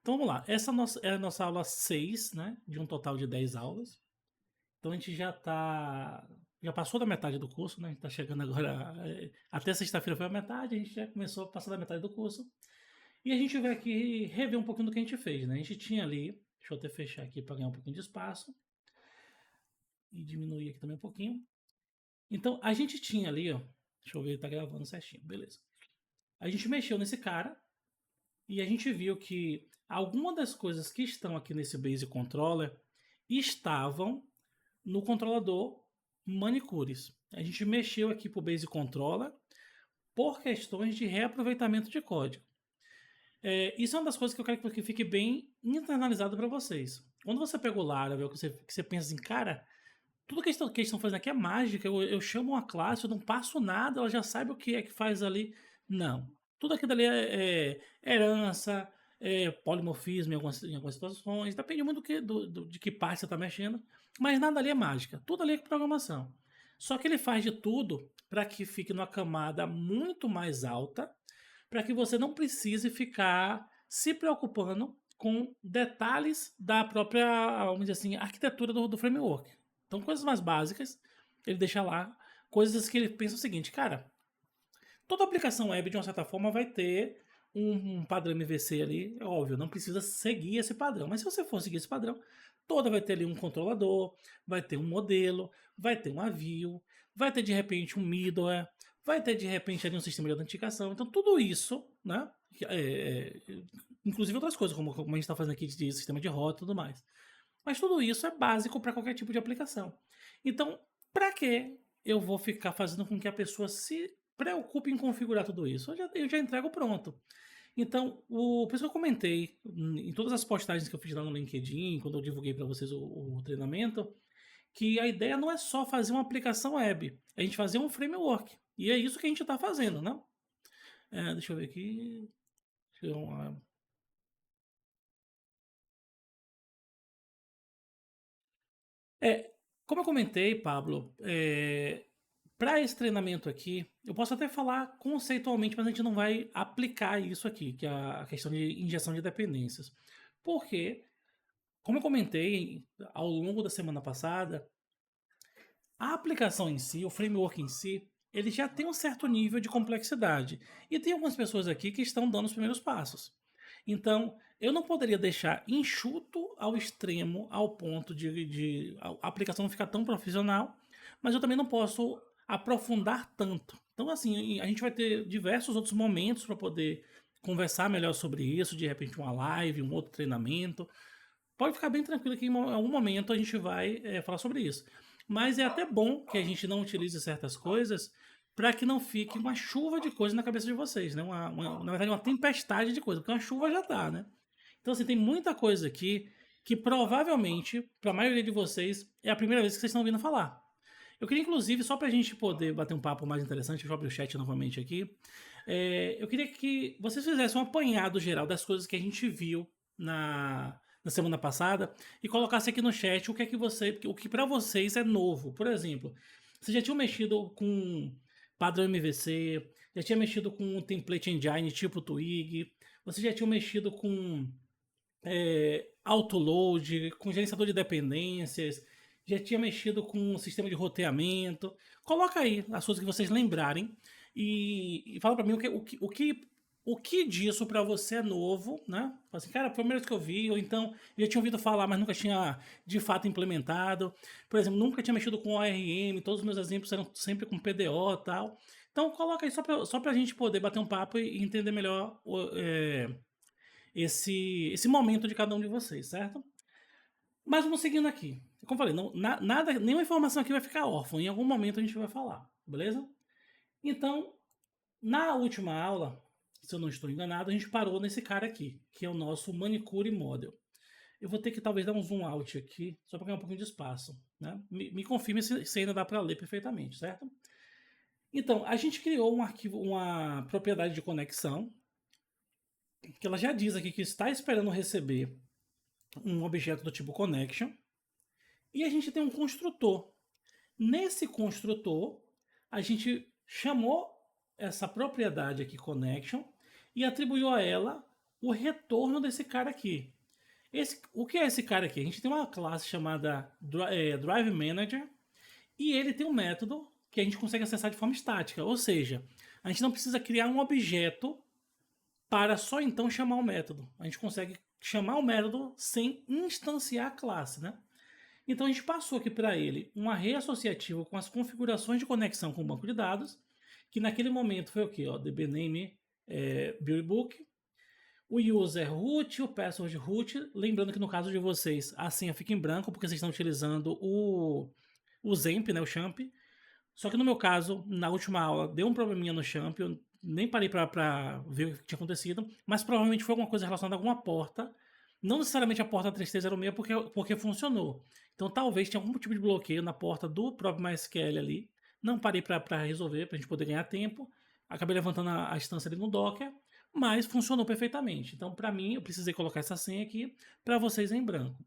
Então vamos lá. Essa é a nossa aula 6, né? De um total de 10 aulas. Então a gente já passou da metade do curso, né? A gente tá chegando agora. Até sexta-feira foi a metade, a gente já começou a passar da metade do curso. E a gente vai aqui rever um pouquinho do que a gente fez, né? A gente tinha ali. Deixa eu até fechar aqui para ganhar um pouquinho de espaço. E diminuir aqui também um pouquinho. Então a gente tinha ali, ó. Deixa eu ver, tá gravando certinho, beleza. A gente mexeu nesse cara e a gente viu que algumas das coisas que estão aqui nesse Base Controller estavam no controlador Manicures. A gente mexeu aqui para o Base Controller por questões de reaproveitamento de código. Isso é uma das coisas que eu quero que fique bem internalizado para vocês. Quando você pega o Laravel, que você pensa assim, cara, tudo que eles estão fazendo aqui é mágica, eu chamo uma classe, eu não passo nada, ela já sabe o que é que faz ali. Não. Tudo aquilo ali é herança, polimorfismo em algumas situações, depende muito de que parte você está mexendo, mas nada ali é mágica, tudo ali é programação. Só que ele faz de tudo para que fique numa camada muito mais alta, para que você não precise ficar se preocupando com detalhes da própria, vamos dizer assim, arquitetura do framework. Então, coisas mais básicas, ele deixa lá, coisas que ele pensa o seguinte, cara, toda aplicação web, de uma certa forma, vai ter um padrão MVC ali, é óbvio, não precisa seguir esse padrão, mas se você for seguir esse padrão, toda vai ter ali um controlador, vai ter um modelo, vai ter um avio, vai ter de repente um middleware, vai ter de repente ali um sistema de autenticação, então tudo isso, né, inclusive outras coisas, como a gente está fazendo aqui de sistema de rota e tudo mais. Mas tudo isso é básico para qualquer tipo de aplicação. Então, para que eu vou ficar fazendo com que a pessoa se preocupe em configurar tudo isso? Eu já entrego pronto. Então, por isso que eu comentei em todas as postagens que eu fiz lá no LinkedIn, quando eu divulguei para vocês o treinamento, que a ideia não é só fazer uma aplicação web, é a gente fazer um framework. E é isso que a gente está fazendo, né? Deixa eu ver aqui. Deixa eu, É, como eu comentei, Pablo, para esse treinamento aqui, eu posso até falar conceitualmente, mas a gente não vai aplicar isso aqui, que é a questão de injeção de dependências. Porque, como eu comentei ao longo da semana passada, a aplicação em si, o framework em si, ele já tem um certo nível de complexidade. E tem algumas pessoas aqui que estão dando os primeiros passos. Então, eu não poderia deixar enxuto ao extremo, ao ponto de a aplicação não ficar tão profissional, mas eu também não posso aprofundar tanto. Então, assim, a gente vai ter diversos outros momentos para poder conversar melhor sobre isso, de repente uma live, um outro treinamento. Pode ficar bem tranquilo que em algum momento a gente vai falar sobre isso. Mas é até bom que a gente não utilize certas coisas para que não fique uma chuva de coisa na cabeça de vocês, né? Na verdade, uma tempestade de coisa, porque uma chuva já tá, né? Então, assim, tem muita coisa aqui que provavelmente, para a maioria de vocês, é a primeira vez que vocês estão ouvindo falar. Eu queria, inclusive, só para a gente poder bater um papo mais interessante, deixa eu abrir o chat novamente aqui. Eu queria que vocês fizessem um apanhado geral das coisas que a gente viu na semana passada e colocasse aqui no chat o que para vocês é novo. Por exemplo, vocês já tinham mexido com padrão MVC, já tinha mexido com um template engine tipo Twig, vocês já tinham mexido com autoload, com gerenciador de dependências, já tinha mexido com um sistema de roteamento. Coloca aí as coisas que vocês lembrarem e fala para mim o que disso para você é novo, né? Fala assim, cara, foi a primeira vez que eu vi, ou então já tinha ouvido falar, mas nunca tinha de fato implementado. Por exemplo, nunca tinha mexido com ORM, todos os meus exemplos eram sempre com PDO e tal. Então coloca aí só pra gente poder bater um papo e entender melhor esse momento de cada um de vocês, certo? Mas vamos seguindo aqui. Como eu falei, nada, nenhuma informação aqui vai ficar órfã. Em algum momento a gente vai falar, beleza? Então, na última aula, se eu não estou enganado, a gente parou nesse cara aqui, que é o nosso Manicure Model. Eu vou ter que talvez dar um zoom out aqui, só para ganhar um pouquinho de espaço. Né? Me confirme se ainda dá para ler perfeitamente, certo? Então, a gente criou um arquivo, uma propriedade de conexão, que ela já diz aqui que está esperando receber um objeto do tipo connection, e a gente tem um construtor. Nesse construtor, a gente chamou essa propriedade aqui connection e atribuiu a ela o retorno desse cara aqui. O que é esse cara aqui? A gente tem uma classe chamada Drive Manager e ele tem um método que a gente consegue acessar de forma estática. Ou seja, a gente não precisa criar um objeto para só então chamar o método. A gente consegue chamar o método sem instanciar a classe, né? Então a gente passou aqui para ele um array associativo com as configurações de conexão com o banco de dados, que naquele momento foi o que? DBName Build Book, o user root, o password root. Lembrando que no caso de vocês a senha fica em branco porque vocês estão utilizando o Zemp, né, o champ. Só que no meu caso, na última aula, deu um probleminha no champ, eu nem parei para ver o que tinha acontecido, mas provavelmente foi alguma coisa relacionada a alguma porta, não necessariamente a porta 3306 porque funcionou. Então talvez tenha algum tipo de bloqueio na porta do próprio MySQL ali. Não parei para resolver, para a gente poder ganhar tempo. Acabei levantando a instância ali no Docker, mas funcionou perfeitamente. Então, para mim, eu precisei colocar essa senha aqui, para vocês em branco.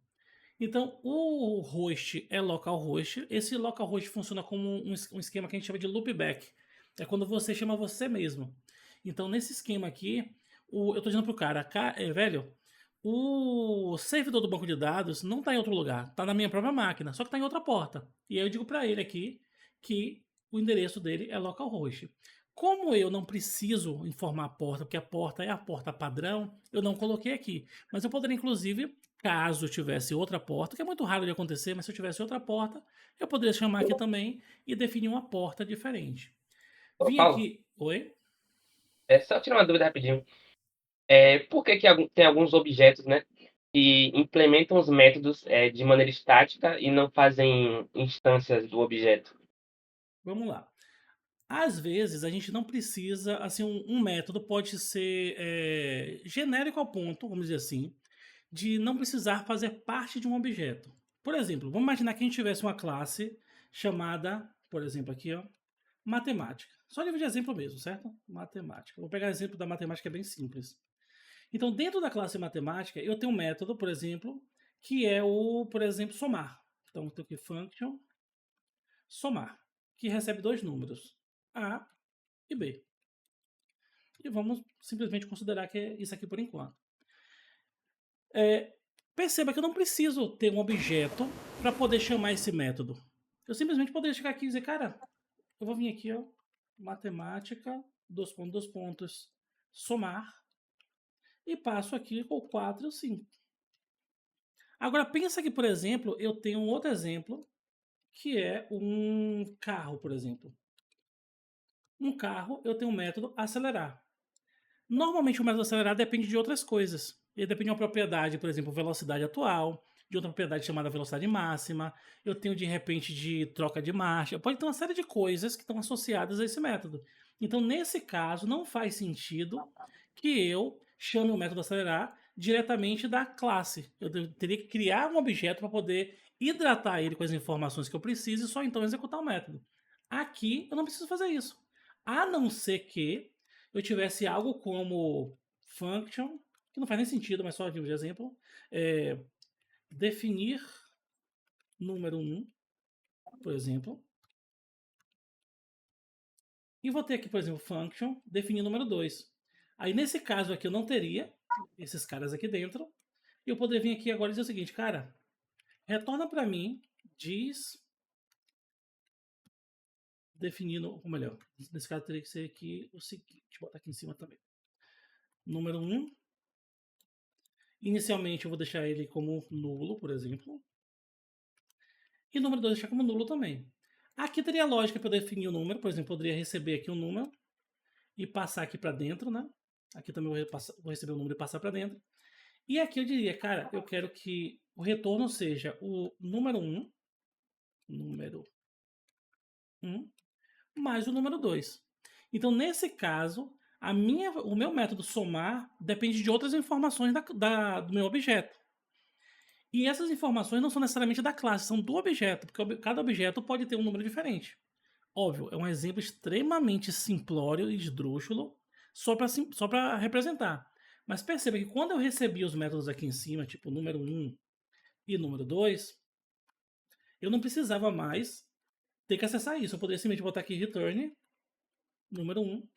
Então, o host é localhost. Esse localhost funciona como um esquema que a gente chama de loopback. É quando você chama você mesmo. Então, nesse esquema aqui, eu estou dizendo pro cara, velho, o servidor do banco de dados não está em outro lugar, está na minha própria máquina, só que está em outra porta. E aí eu digo para ele aqui que o endereço dele é localhost. Como eu não preciso informar a porta, porque a porta é a porta padrão, eu não coloquei aqui. Mas eu poderia, inclusive, caso eu tivesse outra porta, que é muito raro de acontecer, mas se eu tivesse outra porta, eu poderia chamar aqui também e definir uma porta diferente. Ô, Vim Paulo, aqui. Oi? só tirar uma dúvida rapidinho. Por que tem alguns objetos, né, que implementam os métodos de maneira estática e não fazem instâncias do objeto? Vamos lá. Às vezes a gente não precisa, assim, um método pode ser genérico ao ponto, vamos dizer assim, de não precisar fazer parte de um objeto. Por exemplo, vamos imaginar que a gente tivesse uma classe chamada, por exemplo, aqui, ó, matemática. Só nível de exemplo mesmo, certo? Matemática. Vou pegar exemplo da matemática, é bem simples. Então, dentro da classe matemática, eu tenho um método, por exemplo, que é por exemplo, somar. Então, eu tenho aqui function somar, que recebe dois números, A e B. E vamos simplesmente considerar que é isso aqui por enquanto. Perceba que eu não preciso ter um objeto para poder chamar esse método. Eu simplesmente poderia chegar aqui e dizer, cara, eu vou vir aqui, ó, matemática, dois pontos, somar, e passo aqui o 4 e o 5. Agora pensa que, por exemplo, eu tenho um outro exemplo, que é um carro, por exemplo. Um carro, eu tenho um método acelerar. Normalmente o método acelerar depende de outras coisas. Ele depende de uma propriedade, por exemplo, velocidade atual, de outra propriedade chamada velocidade máxima. Eu tenho de repente de troca de marcha. Pode ter uma série de coisas que estão associadas a esse método. Então, nesse caso, não faz sentido que eu chame o método acelerar diretamente da classe. Eu teria que criar um objeto para poder hidratar ele com as informações que eu preciso e só então executar o método. Aqui eu não preciso fazer isso. A não ser que eu tivesse algo como function, que não faz nem sentido, mas só de exemplo, definir número 1, por exemplo, e vou ter aqui, por exemplo, function, definir número 2. Aí nesse caso aqui eu não teria esses caras aqui dentro, e eu poderia vir aqui agora e dizer o seguinte, cara, retorna para mim, diz definindo, ou melhor, nesse caso teria que ser aqui o seguinte, vou botar aqui em cima também. Número 1, inicialmente eu vou deixar ele como nulo, por exemplo, e o número 2 deixar como nulo também. Aqui teria lógica para eu definir o número, por exemplo, eu poderia receber aqui um número e passar aqui para dentro, né? Aqui também vou receber o número e passar para dentro. E aqui eu diria, cara, eu quero que o retorno seja o número 1 mais o número 2. Então, nesse caso, o meu método somar depende de outras informações do meu objeto. E essas informações não são necessariamente da classe, são do objeto, porque cada objeto pode ter um número diferente. Óbvio, é um exemplo extremamente simplório e esdrúxulo, só para representar. Mas perceba que quando eu recebi os métodos aqui em cima, tipo número 1 e número 2, eu não precisava mais ter que acessar isso. Eu poderia simplesmente botar aqui return número 1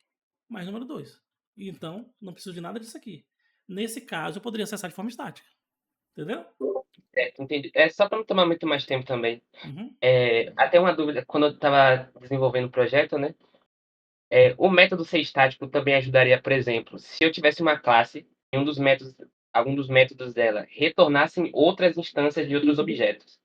mais número 2. E então, não preciso de nada disso aqui. Nesse caso, eu poderia acessar de forma estática. Entendeu? Certo, entendi. É só para não tomar muito mais tempo também. Uhum. Até uma dúvida, quando eu estava desenvolvendo o projeto, né? O método ser estático também ajudaria, por exemplo, se eu tivesse uma classe e algum dos métodos dela retornassem outras instâncias de outros objetos.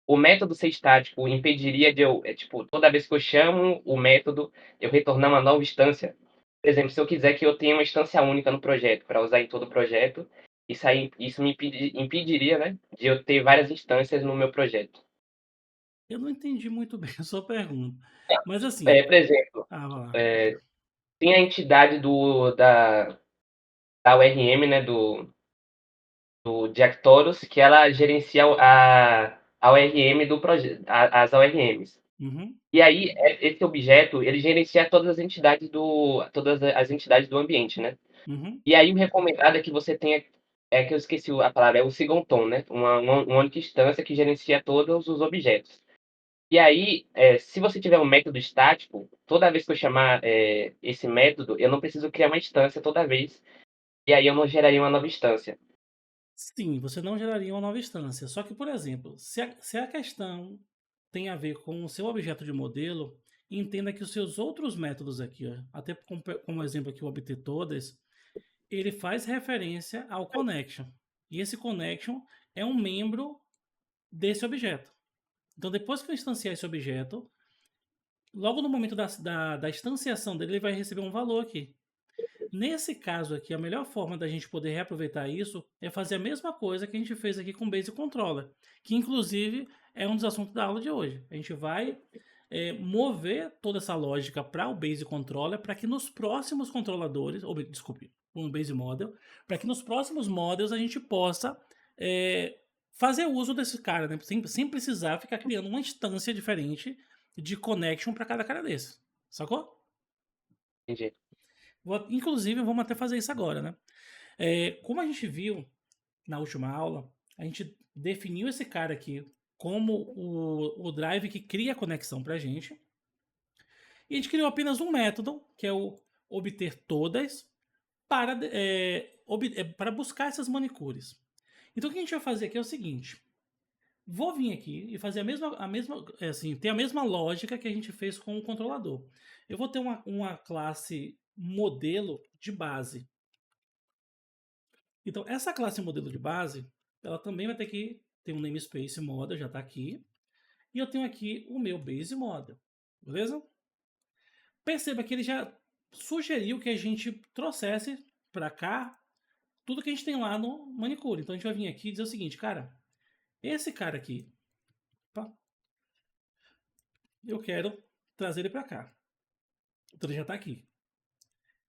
O método ser estático impediria de eu, tipo, toda vez que eu chamo o método, eu retornar uma nova instância. Por exemplo, se eu quiser que eu tenha uma instância única no projeto, para usar em todo o projeto, isso me impediria, né, de eu ter várias instâncias no meu projeto. Eu não entendi muito bem a sua pergunta. Mas assim, Por exemplo, vai lá. eh, tem a entidade da URM, né, do Jack Toros, que ela gerencia a ORM do projeto, as ORMs. Uhum, E aí, esse objeto, ele gerencia todas as entidades do ambiente, né. uhum, E aí o recomendado é que você tenha, que eu esqueci a palavra, é o Singleton, né, uma única instância que gerencia todos os objetos. E aí, se você tiver um método estático, toda vez que eu chamar, esse método, eu não preciso criar uma instância toda vez, e aí eu não geraria uma nova instância. sim, você não geraria uma nova instância. Só que, por exemplo, se a questão tem a ver com o seu objeto de modelo, entenda que os seus outros métodos aqui, ó, até como exemplo aqui o obter todas, ele faz referência ao connection. E esse connection é um membro desse objeto. Então, depois que eu instanciar esse objeto, logo no momento da instanciação dele, ele vai receber um valor aqui. Nesse caso aqui, a melhor forma da gente poder reaproveitar isso é fazer a mesma coisa que a gente fez aqui com o Base Controller, que inclusive é um dos assuntos da aula de hoje. A gente vai mover toda essa lógica para o Base Controller para que nos próximos controladores, ou desculpe, um Base Model, para que nos próximos models a gente possa fazer uso desse cara, né? Sem precisar ficar criando uma instância diferente de connection para cada cara desse. Sacou? Entendi. Inclusive, vamos até fazer isso agora, né? Como a gente viu na última aula, a gente definiu esse cara aqui como o drive que cria a conexão para a gente. E a gente criou apenas um método, que é o obter todas, para buscar essas manicures. Então o que a gente vai fazer aqui é o seguinte. Vou vir aqui e fazer assim, ter a mesma lógica que a gente fez com o controlador. Eu vou ter uma classe modelo de base. Então, essa classe modelo de base, ela também vai ter que ter um namespace model, já está aqui. E eu tenho aqui o meu base model, beleza? Perceba que ele já sugeriu que a gente trouxesse para cá tudo que a gente tem lá no manicure. Então, a gente vai vir aqui e dizer o seguinte, cara, esse cara aqui, opa, eu quero trazer ele para cá. Então, ele já está aqui.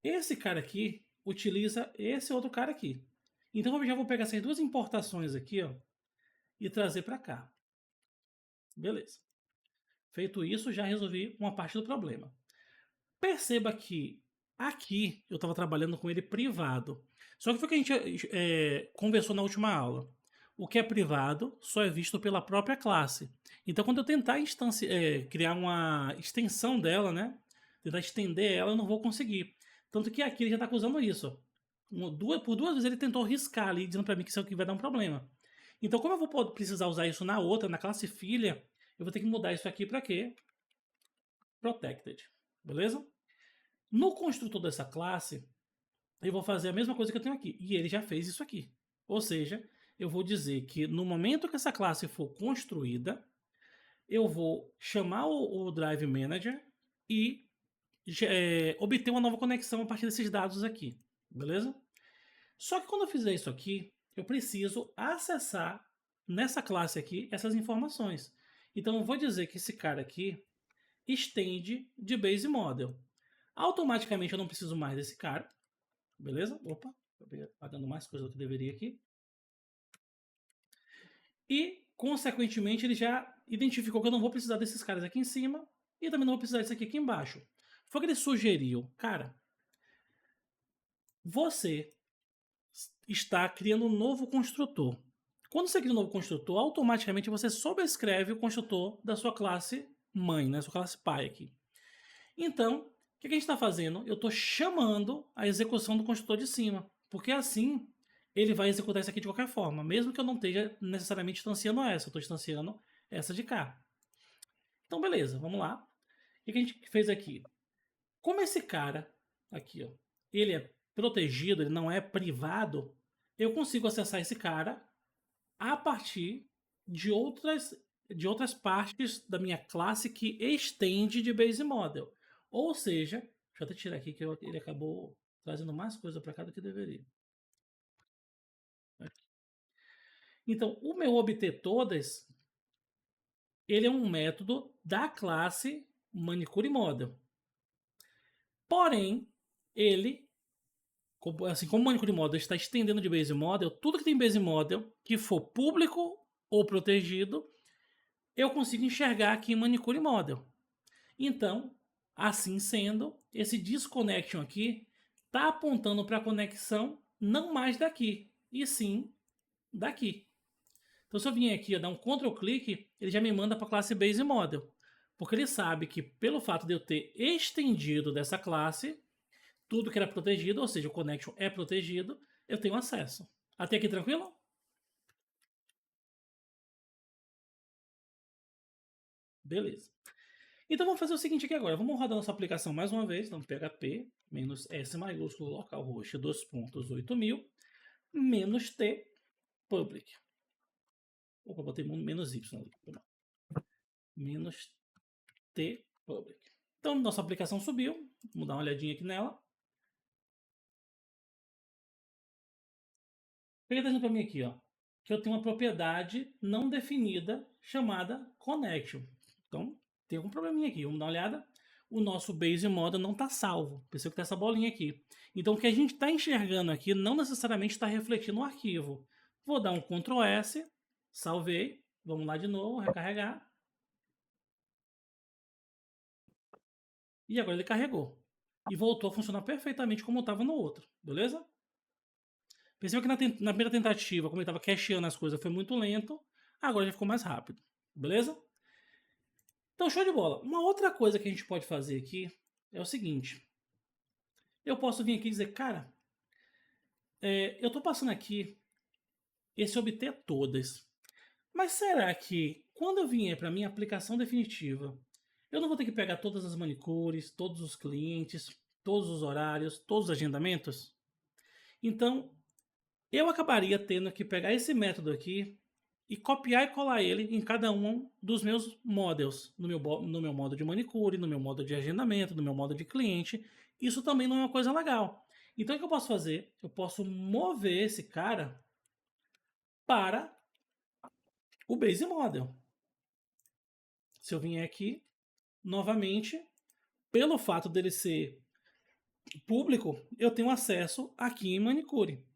Esse cara aqui utiliza esse outro cara aqui. Então, eu já vou pegar essas duas importações aqui, ó, e trazer para cá. Beleza. Feito isso, já resolvi uma parte do problema. Perceba que aqui eu estava trabalhando com ele privado. Só que foi o que a gente conversou na última aula. O que é privado só é visto pela própria classe. Então, quando eu tentar criar uma extensão dela, né? Tentar estender ela, eu não vou conseguir. Tanto que aqui ele já está acusando isso. Por duas vezes ele tentou riscar ali, dizendo para mim que isso aqui vai dar um problema. Então, como eu vou precisar usar isso na outra, na classe filha, eu vou ter que mudar isso aqui para quê? Protected. Beleza? No construtor dessa classe, eu vou fazer a mesma coisa que eu tenho aqui. E ele já fez isso aqui. Ou seja, eu vou dizer que no momento que essa classe for construída, eu vou chamar o Drive Manager e obter uma nova conexão a partir desses dados aqui. Beleza? Só que quando eu fizer isso aqui, eu preciso acessar nessa classe aqui essas informações. Então eu vou dizer que esse cara aqui estende de base model. Automaticamente eu não preciso mais desse cara. Beleza? Opa, acabei pagando mais coisa do que deveria aqui. E, consequentemente, ele já identificou que eu não vou precisar desses caras aqui em cima e também não vou precisar disso aqui embaixo. Foi o que ele sugeriu. Cara, você está criando um novo construtor. Quando você cria um novo construtor, automaticamente você sobrescreve o construtor da sua classe mãe, né? Sua classe pai aqui. Então, o que a gente está fazendo? Eu estou chamando a execução do construtor de cima. Porque assim, ele vai executar isso aqui de qualquer forma, mesmo que eu não esteja necessariamente instanciando essa, eu estou instanciando essa de cá. Então, beleza, vamos lá. O que a gente fez aqui? Como esse cara, aqui, ó, ele é protegido, ele não é privado, eu consigo acessar esse cara a partir de outras partes da minha classe que estende de base model. Ou seja, deixa eu até tirar aqui que ele acabou trazendo mais coisa para cá do que deveria. Aqui. Então, o meu obter todas, ele é um método da classe manicure model. Porém, ele, assim como o manicure model está estendendo de base model, tudo que tem base model que for público ou protegido, eu consigo enxergar aqui em manicure model. Então, assim sendo, esse disconnection aqui está apontando para a conexão não mais daqui, e sim daqui. Então, se eu vier aqui e dar um Ctrl clique, ele já me manda para a classe Base Model. Porque ele sabe que, pelo fato de eu ter estendido dessa classe, tudo que era protegido, ou seja, o connection é protegido, eu tenho acesso. Até aqui tranquilo? Beleza. Então vamos fazer o seguinte aqui agora. Vamos rodar nossa aplicação mais uma vez. Então, php -s maiúsculo localhost 2.8000 menos t public. Opa, botei menos y ali. Menos t public. Então, nossa aplicação subiu. Vamos dar uma olhadinha aqui nela. O que está dizendo para mim aqui, ó? Que eu tenho uma propriedade não definida chamada connection. Então, tem algum probleminha aqui. Vamos dar uma olhada. O nosso base model não está salvo. Perceba que tem essa bolinha aqui. Então, o que a gente está enxergando aqui não necessariamente está refletindo o arquivo. Vou dar um Ctrl S, salvei. Vamos lá de novo, recarregar. E agora ele carregou. E voltou a funcionar perfeitamente como estava no outro. Beleza? Percebeu que na primeira tentativa, como ele estava cacheando as coisas, foi muito lento. Agora já ficou mais rápido. Beleza? Então, show de bola. Uma outra coisa que a gente pode fazer aqui é o seguinte. Eu posso vir aqui e dizer, cara, eu estou passando aqui esse obter todas. Mas será que quando eu vier para a minha aplicação definitiva, eu não vou ter que pegar todas as manicures, todos os clientes, todos os horários, todos os agendamentos? Então, eu acabaria tendo que pegar esse método aqui e copiar e colar ele em cada um dos meus models, no meu modo de manicure, no meu modo de agendamento, no meu modo de cliente. Isso também não é uma coisa legal. Então, o que eu posso fazer? Eu posso mover esse cara para o Base Model. Se eu vier aqui, novamente, pelo fato dele ser público, eu tenho acesso aqui em manicure.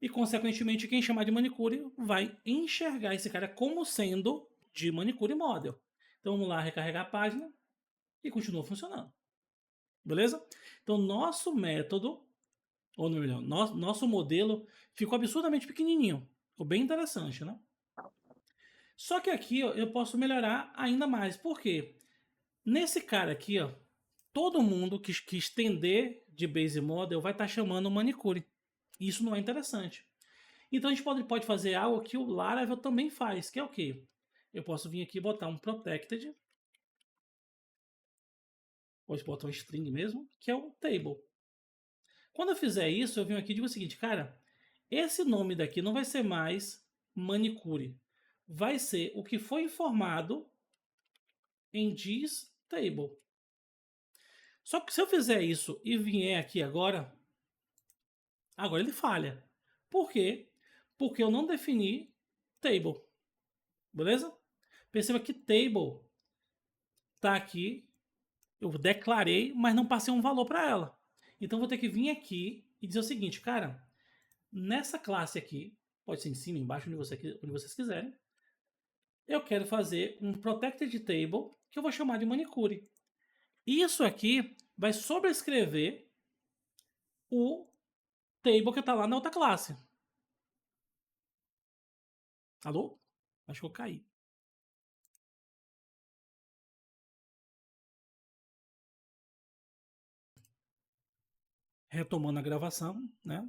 E, consequentemente, quem chamar de manicure vai enxergar esse cara como sendo de manicure model. Então, vamos lá recarregar a página e continua funcionando. Beleza? Então, nosso método, ou melhor, nosso modelo ficou absurdamente pequenininho. Ficou bem interessante, né? Só que aqui eu posso melhorar ainda mais. Por quê? Nesse cara aqui, ó, todo mundo que estender de base model vai estar chamando manicure. Isso não é interessante. Então a gente pode fazer algo que o Laravel também faz, que é o quê? Eu posso vir aqui e botar um protected, pode botar um string mesmo, que é o table. Quando eu fizer isso, eu venho aqui e digo o seguinte, cara, esse nome daqui não vai ser mais manicure, vai ser o que foi informado em this table. Só que se eu fizer isso e vier aqui agora ele falha. Por quê? Porque eu não defini table. Beleza? Perceba que table está aqui, eu declarei, mas não passei um valor para ela. Então vou ter que vir aqui e dizer o seguinte, cara, nessa classe aqui, pode ser em cima, embaixo, onde vocês quiserem, eu quero fazer um protected table que eu vou chamar de manicure. Isso aqui vai sobrescrever o table que está lá na outra classe. Alô? Acho que eu caí. Retomando a gravação, né?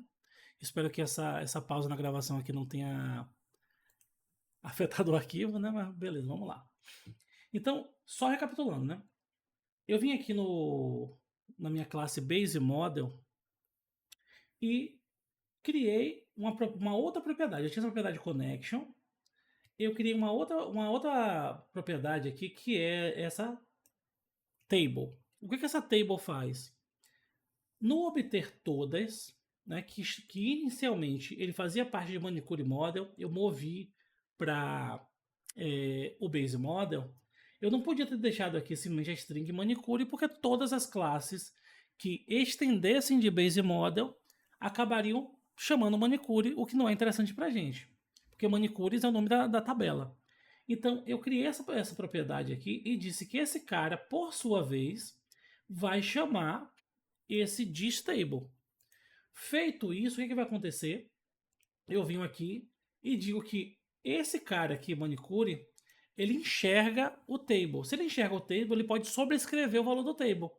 Espero que essa pausa na gravação aqui não tenha afetado o arquivo, né? Mas beleza, vamos lá. Então, só recapitulando, né? Eu vim aqui na minha classe Base Model e criei uma outra propriedade. Eu tinha essa propriedade Connection. Eu criei uma outra propriedade aqui que é essa Table. O que essa Table faz? No obter todas, né, que inicialmente ele fazia parte de Manicure Model, eu movi para o Base Model. Eu não podia ter deixado aqui simplesmente a string Manicure, porque todas as classes que estendessem de Base Model acabariam chamando Manicure, o que não é interessante para a gente, porque Manicures é o nome da tabela. Então eu criei essa propriedade aqui e disse que esse cara, por sua vez, vai chamar esse distable. Feito isso, o que vai acontecer? Eu venho aqui e digo que esse cara aqui, Manicure, ele enxerga o table. Se ele enxerga o table, ele pode sobrescrever o valor do table.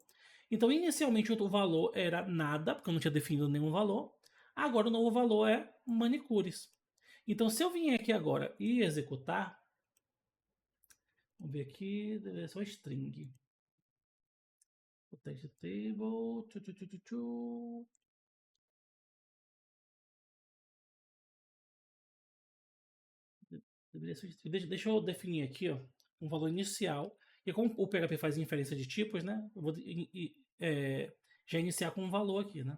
Então, inicialmente o valor era nada, porque eu não tinha definido nenhum valor. Agora o novo valor é manicures. Então, se eu vier aqui agora e executar, vamos ver aqui, deve ser uma string. O text table, deixa eu definir aqui, ó, um valor inicial. E como o PHP faz inferência de tipos, né? Eu vou já iniciar com um valor aqui, né?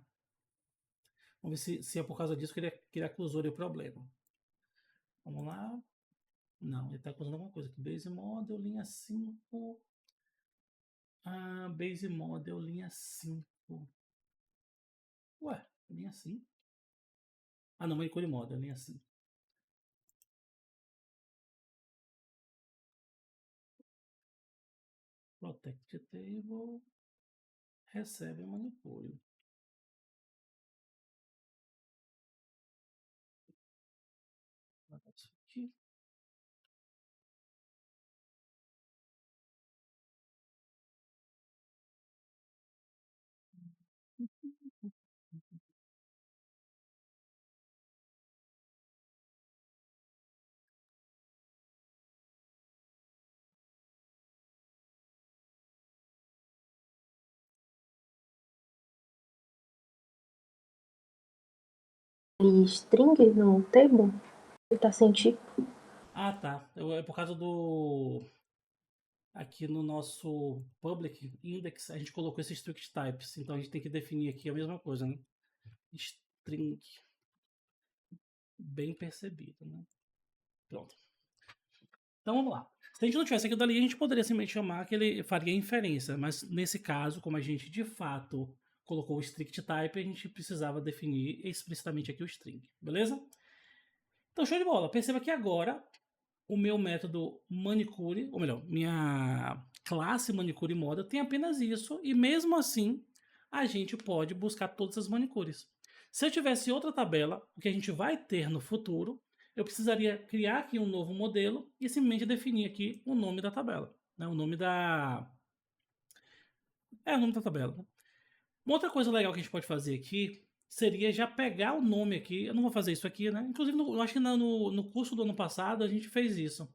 Vamos ver se é por causa disso que ele acusou o problema. Vamos lá. Não, ele está acusando alguma coisa aqui. Base Model, linha 5. Base Model, linha 5. Ué, linha 5? Não, Manicure Model, linha 5. Protect Table. Recebe Manicure. Isso aqui. String no table? Ele tá sem tipo? Tá. É por causa do... Aqui no nosso public index, a gente colocou esse strict types. Então a gente tem que definir aqui a mesma coisa, né? String. Bem percebido, né? Pronto. Então vamos lá. Se a gente não tivesse aquilo dali, a gente poderia simplesmente chamar que ele faria inferência. Mas nesse caso, como a gente de fato colocou o strict type, a gente precisava definir explicitamente aqui o string. Beleza? Então show de bola. Perceba que agora o meu método manicure, ou melhor, minha classe manicure moda tem apenas isso, e mesmo assim a gente pode buscar todas as manicures. Se eu tivesse outra tabela, o que a gente vai ter no futuro, eu precisaria criar aqui um novo modelo e simplesmente definir aqui o nome da tabela, né? O nome da tabela. Uma outra coisa legal que a gente pode fazer aqui seria já pegar o nome aqui. Eu não vou fazer isso aqui, né? Inclusive, eu acho que no curso do ano passado a gente fez isso.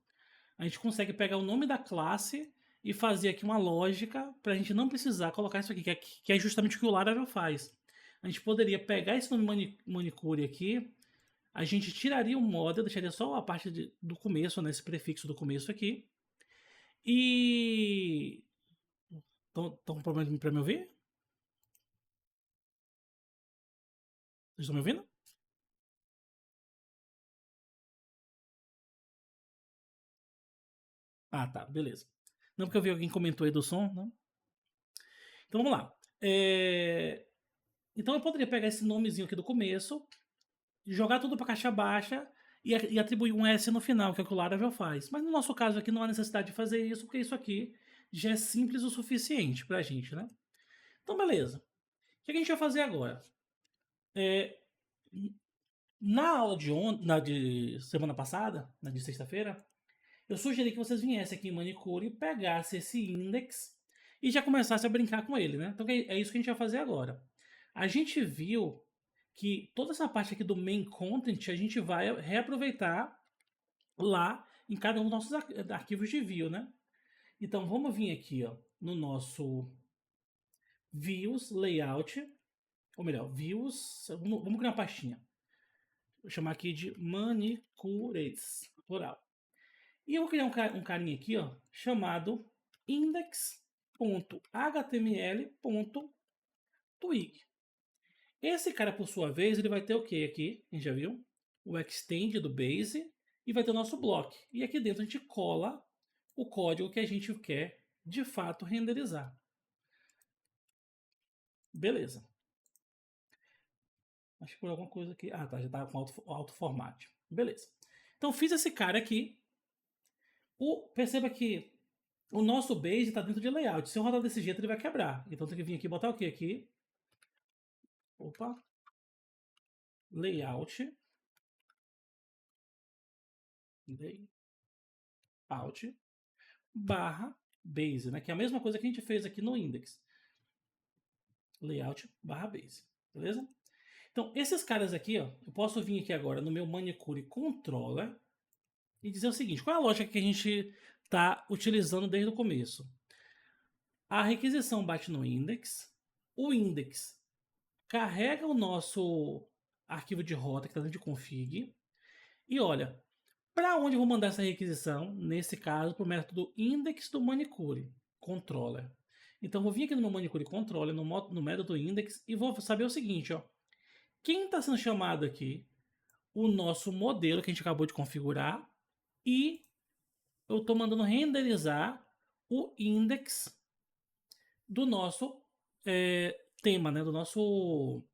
A gente consegue pegar o nome da classe e fazer aqui uma lógica para a gente não precisar colocar isso aqui, que é justamente o que o Laravel faz. A gente poderia pegar esse nome manicure aqui, a gente tiraria o model, deixaria só a parte do começo, né, esse prefixo do começo aqui. E... Estão com problema para me ouvir? Vocês estão me ouvindo? Tá, beleza. Não, porque eu vi alguém comentou aí do som, não? Então vamos lá. Então eu poderia pegar esse nomezinho aqui do começo, jogar tudo para caixa baixa e atribuir um S no final, que é o que o Laravel faz. Mas no nosso caso aqui não há necessidade de fazer isso, porque isso aqui já é simples o suficiente para a gente, né? Então beleza. O que a gente vai fazer agora? Na aula de semana passada, na de sexta-feira, eu sugeri que vocês viessem aqui em Manicure e pegassem esse index e já começassem a brincar com ele, né? Então é isso que a gente vai fazer agora. A gente viu que toda essa parte aqui do main content a gente vai reaproveitar lá em cada um dos nossos arquivos de view, né? Então vamos vir aqui, ó, no nosso views layout, ou melhor, views, vamos criar uma pastinha. Vou chamar aqui de manicures, plural. E eu vou criar um carinha aqui, ó, chamado index.html.twig. Esse cara, por sua vez, ele vai ter o que aqui? A gente já viu? O extend do base e vai ter o nosso block. E aqui dentro a gente cola o código que a gente quer, de fato, renderizar. Beleza. Acho que por alguma coisa aqui... Ah, tá, já tá com auto format. Beleza. Então, fiz esse cara aqui. Perceba que o nosso base está dentro de layout. Se eu rodar desse jeito, ele vai quebrar. Então, tem que vir aqui e botar o que aqui? Opa. Layout. Layout. Barra base, né? Que é a mesma coisa que a gente fez aqui no index. Layout barra base. Beleza? Então, esses caras aqui, ó, eu posso vir aqui agora no meu manicure controller e dizer o seguinte: qual é a lógica que a gente está utilizando desde o começo? A requisição bate no index, o index carrega o nosso arquivo de rota que está dentro de config e olha, para onde eu vou mandar essa requisição? Nesse caso, para o método index do manicure controller. Então, vou vir aqui no meu manicure controller, no método index e vou saber o seguinte, ó. Quem está sendo chamado aqui? O nosso modelo que a gente acabou de configurar e eu estou mandando renderizar o index do nosso tema, né? Do nosso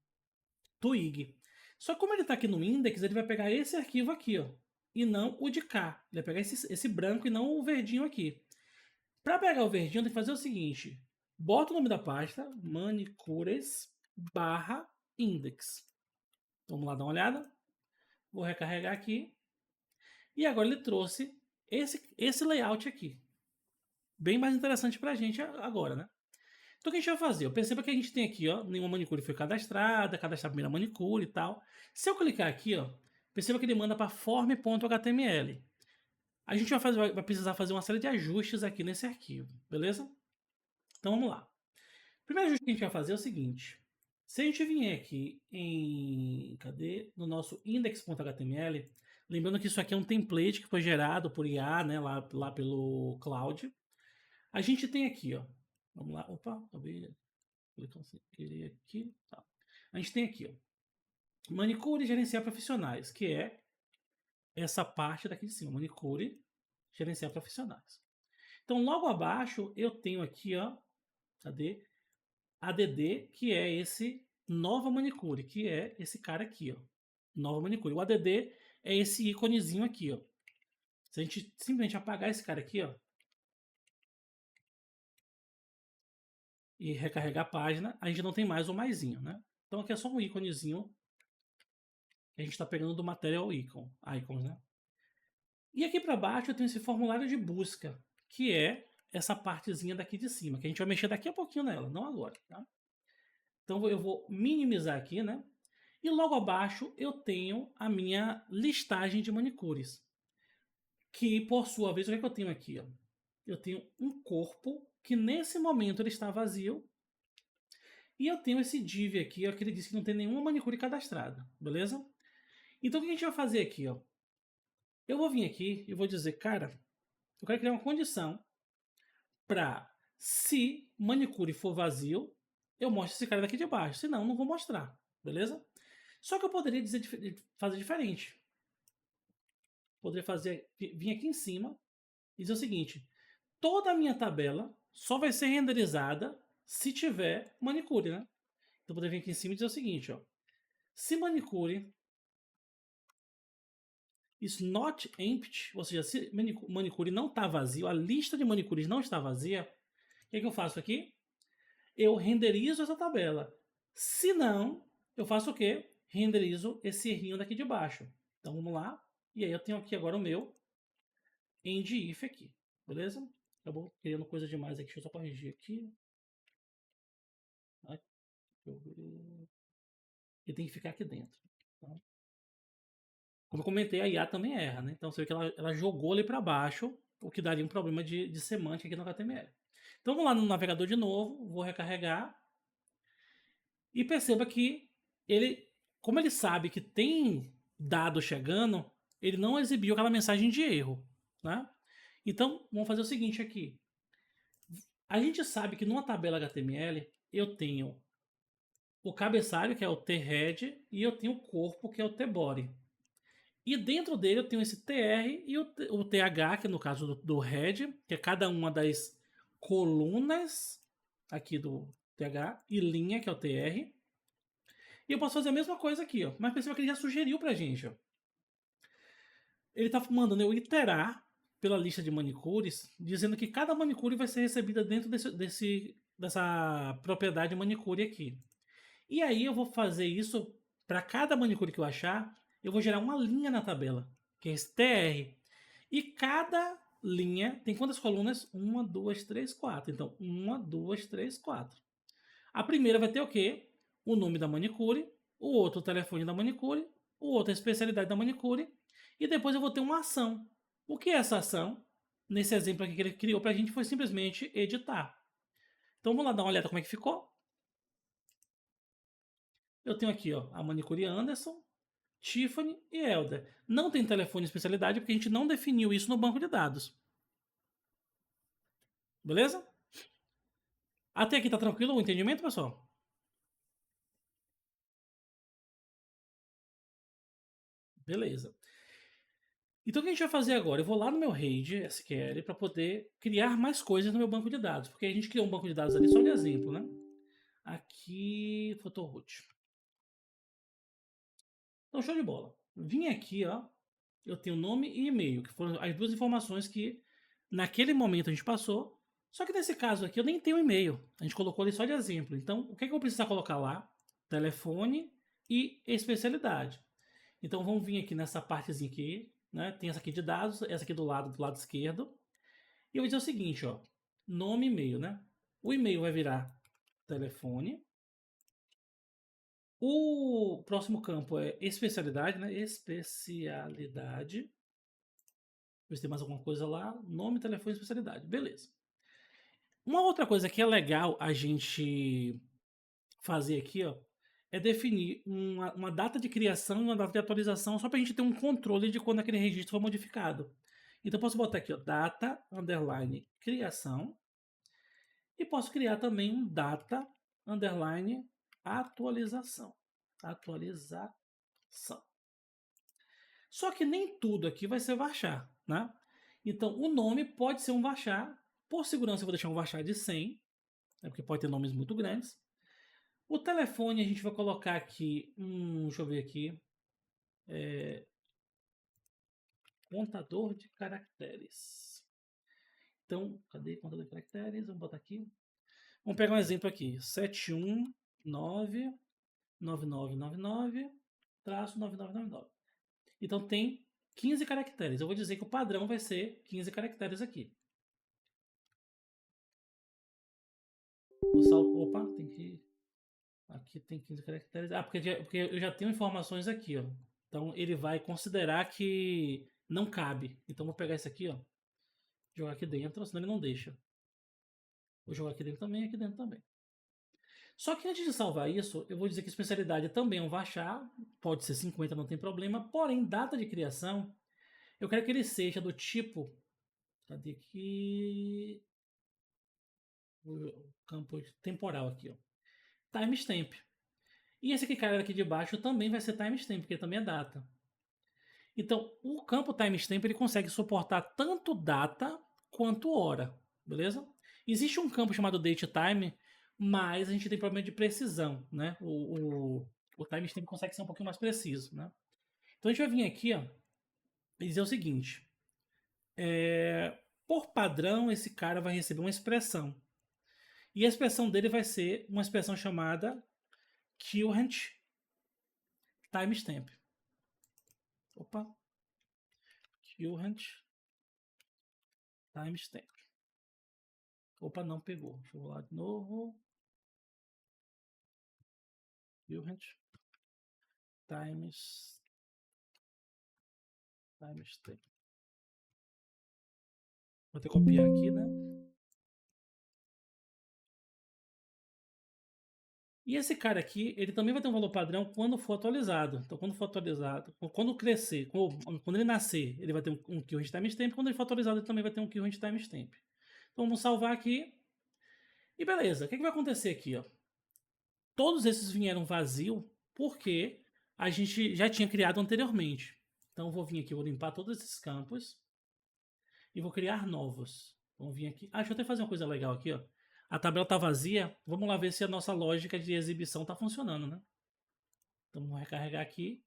twig. Só que como ele está aqui no index, ele vai pegar esse arquivo aqui, ó, e não o de cá. Ele vai pegar esse branco e não o verdinho aqui. Para pegar o verdinho, tem que fazer o seguinte: bota o nome da pasta, manicures barra index. Vamos lá dar uma olhada. Vou recarregar aqui. E agora ele trouxe esse layout aqui. Bem mais interessante para a gente agora, né? Então o que a gente vai fazer? Perceba que a gente tem aqui, ó, nenhuma manicure foi cadastrada, cadastrar a primeira manicure e tal. Se eu clicar aqui, ó, perceba que ele manda para form.html. A gente vai precisar fazer uma série de ajustes aqui nesse arquivo, beleza? Então vamos lá. O primeiro ajuste que a gente vai fazer é o seguinte. Se a gente vier aqui no nosso index.html, lembrando que isso aqui é um template que foi gerado por IA, né, lá pelo Cloud. A gente tem aqui, ó. Vamos lá. Opa, acabei clicando sem querer aqui. Tá. A gente tem aqui, ó. Manicure e gerenciar profissionais, que é essa parte daqui de cima. Manicure, gerenciar profissionais. Então, logo abaixo, eu tenho aqui, ó. Cadê? ADD, que é esse nova manicure, que é esse cara aqui, ó. Nova manicure. O ADD é esse íconezinho aqui, ó. Se a gente simplesmente apagar esse cara aqui, ó, e recarregar a página, a gente não tem mais o maisinho, né? Então aqui é só um íconezinho que a gente está pegando do Material Icons, né? E aqui para baixo eu tenho esse formulário de busca, que é essa partezinha daqui de cima, que a gente vai mexer daqui a pouquinho nela, não agora, tá? Então eu vou minimizar aqui, né? E logo abaixo eu tenho a minha listagem de manicures. Que por sua vez, o que é que eu tenho aqui? Ó? Eu tenho um corpo que nesse momento ele está vazio. E eu tenho esse div aqui, ó, que ele disse que não tem nenhuma manicure cadastrada, beleza? Então o que a gente vai fazer aqui? Ó? Eu vou vir aqui e vou dizer, cara, eu quero criar uma condição para, se manicure for vazio, eu mostro esse cara daqui de baixo. Senão, não vou mostrar, beleza? Só que eu poderia fazer diferente. Poderia vir aqui em cima e dizer o seguinte: toda a minha tabela só vai ser renderizada se tiver manicure, né? Então eu poderia vir aqui em cima e dizer o seguinte, ó: se manicure is not empty, ou seja, se manicure não está vazio, a lista de manicures não está vazia, o que é que eu faço aqui? Eu renderizo essa tabela. Se não, eu faço o quê? Renderizo esse errinho daqui de baixo. Então vamos lá. E aí eu tenho aqui agora o meu end if aqui. Beleza? Acabou criando coisa demais aqui. Deixa eu só corrigir aqui. ele tem que ficar aqui dentro. Então, como eu comentei, a IA também erra, né? Então você vê que ela jogou ali para baixo, o que daria um problema de semântica aqui no HTML. Então vamos lá no navegador de novo, vou recarregar e perceba que ele, como ele sabe que tem dado chegando, ele não exibiu aquela mensagem de erro, né? Então vamos fazer o seguinte aqui. A gente sabe que numa tabela HTML eu tenho o cabeçalho, que é o T-head, e eu tenho o corpo, que é o T-body. E dentro dele eu tenho esse TR e o TH, que é no caso do head, que é cada uma das colunas aqui do TH, e linha, que é o TR. E eu posso fazer a mesma coisa aqui, ó. Mas perceba que ele já sugeriu pra gente, ó. Ele tá mandando eu iterar pela lista de manicures, dizendo que cada manicure vai ser recebida dentro dessa propriedade manicure aqui. E aí eu vou fazer isso para cada manicure que eu achar, eu vou gerar uma linha na tabela, que é esse TR. E cada linha tem quantas colunas? 1, 2, 3, 4. Então, 1, 2, 3, 4. A primeira vai ter o quê? O nome da manicure, o outro o telefone da manicure, o outro a especialidade da manicure, e depois eu vou ter uma ação. O que é essa ação? Nesse exemplo aqui que ele criou para a gente foi simplesmente editar. Então vamos lá dar uma olhada como é que ficou. Eu tenho aqui ó, a manicure Anderson, Tiffany e Elder. Não tem telefone e especialidade porque a gente não definiu isso no banco de dados. Beleza? Até aqui tá tranquilo o entendimento, pessoal? Beleza. Então o que a gente vai fazer agora? Eu vou lá no meu RAID SQL para poder criar mais coisas no meu banco de dados. Porque a gente criou um banco de dados ali só de exemplo, né? Aqui, Photoroot. Então, show de bola. Vim aqui, ó. Eu tenho nome e e-mail, que foram as duas informações que naquele momento a gente passou. Só que nesse caso aqui eu nem tenho e-mail. A gente colocou ali só de exemplo. Então, o que é que eu vou precisar colocar lá? Telefone e especialidade. Então, vamos vir aqui nessa partezinha aqui, né? Tem essa aqui de dados, essa aqui do lado esquerdo. E eu vou dizer o seguinte, ó. Nome e e-mail, né? O e-mail vai virar telefone. O próximo campo é especialidade, né? Especialidade. Ver se tem mais alguma coisa lá. Nome, telefone, especialidade. Beleza. Uma outra coisa que é legal a gente fazer aqui, ó, é definir uma data de criação e uma data de atualização só para a gente ter um controle de quando aquele registro foi modificado. Então, eu posso botar aqui, ó, data, underline, criação. E posso criar também um data, underline, atualização. Atualização. Só que nem tudo aqui vai ser varchar, né? Então, o nome pode ser um varchar. Por segurança, eu vou deixar um varchar de 100, né? Porque pode ter nomes muito grandes. O telefone, a gente vai colocar aqui, deixa eu ver aqui, contador de caracteres. Então, cadê contador de caracteres? Vamos botar aqui. Vamos pegar um exemplo aqui, 7199999-9999. Então tem 15 caracteres. Eu vou dizer que o padrão vai ser 15 caracteres aqui. Opa, tem que... Aqui tem 15 caracteres. Ah, porque eu já tenho informações aqui, ó. Então ele vai considerar que não cabe. Então vou pegar esse aqui, ó. Jogar aqui dentro, senão ele não deixa. Vou jogar aqui dentro também e aqui dentro também. Só que antes de salvar isso, eu vou dizer que especialidade também é um varchar. Pode ser 50, não tem problema. Porém, data de criação, eu quero que ele seja do tipo... Cadê aqui? O campo temporal aqui, ó. Timestamp. E esse cara aqui de baixo também vai ser timestamp, porque também é data. Então, o campo timestamp ele consegue suportar tanto data quanto hora, beleza? Existe um campo chamado datetime, mas a gente tem problema de precisão, né? O timestamp consegue ser um pouquinho mais preciso, né? Então a gente vai vir aqui, ó, e dizer o seguinte: por padrão, esse cara vai receber uma expressão. E a expressão dele vai ser uma expressão chamada current timestamp. Opa. Current timestamp. Opa, não pegou. Deixa eu lá de novo. Current times tempo. Vou ter que copiar aqui, né? E esse cara aqui, ele também vai ter um valor padrão quando for atualizado. Então, quando for atualizado, quando crescer, quando ele nascer, ele vai ter um current timestamp. Quando ele for atualizado, ele também vai ter um current timestamp. Então, vamos salvar aqui. E beleza, o que vai acontecer aqui? Ó? Todos esses vieram vazio porque a gente já tinha criado anteriormente. Então, eu vou vir aqui, vou limpar todos esses campos e vou criar novos. Vamos vir aqui. Deixa eu até fazer uma coisa legal aqui, ó. A tabela está vazia. Vamos lá ver se a nossa lógica de exibição está funcionando, né? Então vamos recarregar aqui.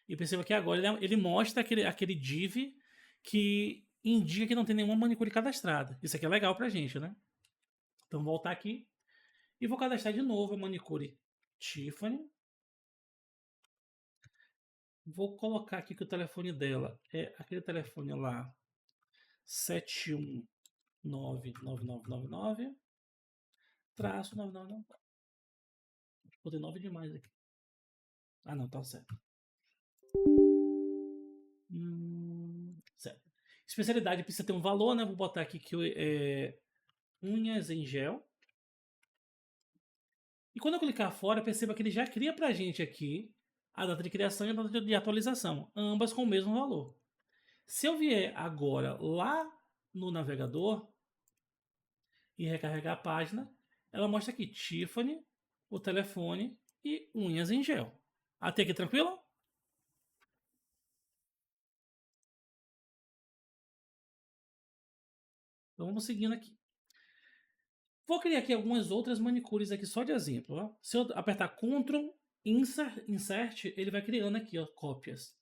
E perceba que agora ele mostra aquele div que indica que não tem nenhuma manicure cadastrada. Isso aqui é legal pra gente, né? Então vou voltar aqui e vou cadastrar de novo a manicure Tiffany. Vou colocar aqui que o telefone dela é aquele telefone lá 7199999 traço 9999. Botei 9 demais aqui. Não, tá certo. Certo. Especialidade precisa ter um valor, né? Vou botar aqui que é unhas em gel. E quando eu clicar fora, perceba que ele já cria pra gente aqui a data de criação e a data de atualização, ambas com o mesmo valor. Se eu vier agora lá no navegador e recarregar a página, ela mostra aqui Tiffany, o telefone e unhas em gel. Até aqui tranquilo? Então vamos seguindo aqui. Vou criar aqui algumas outras manicures aqui só de exemplo. Ó. Se eu apertar Ctrl Insert, ele vai criando aqui ó, cópias.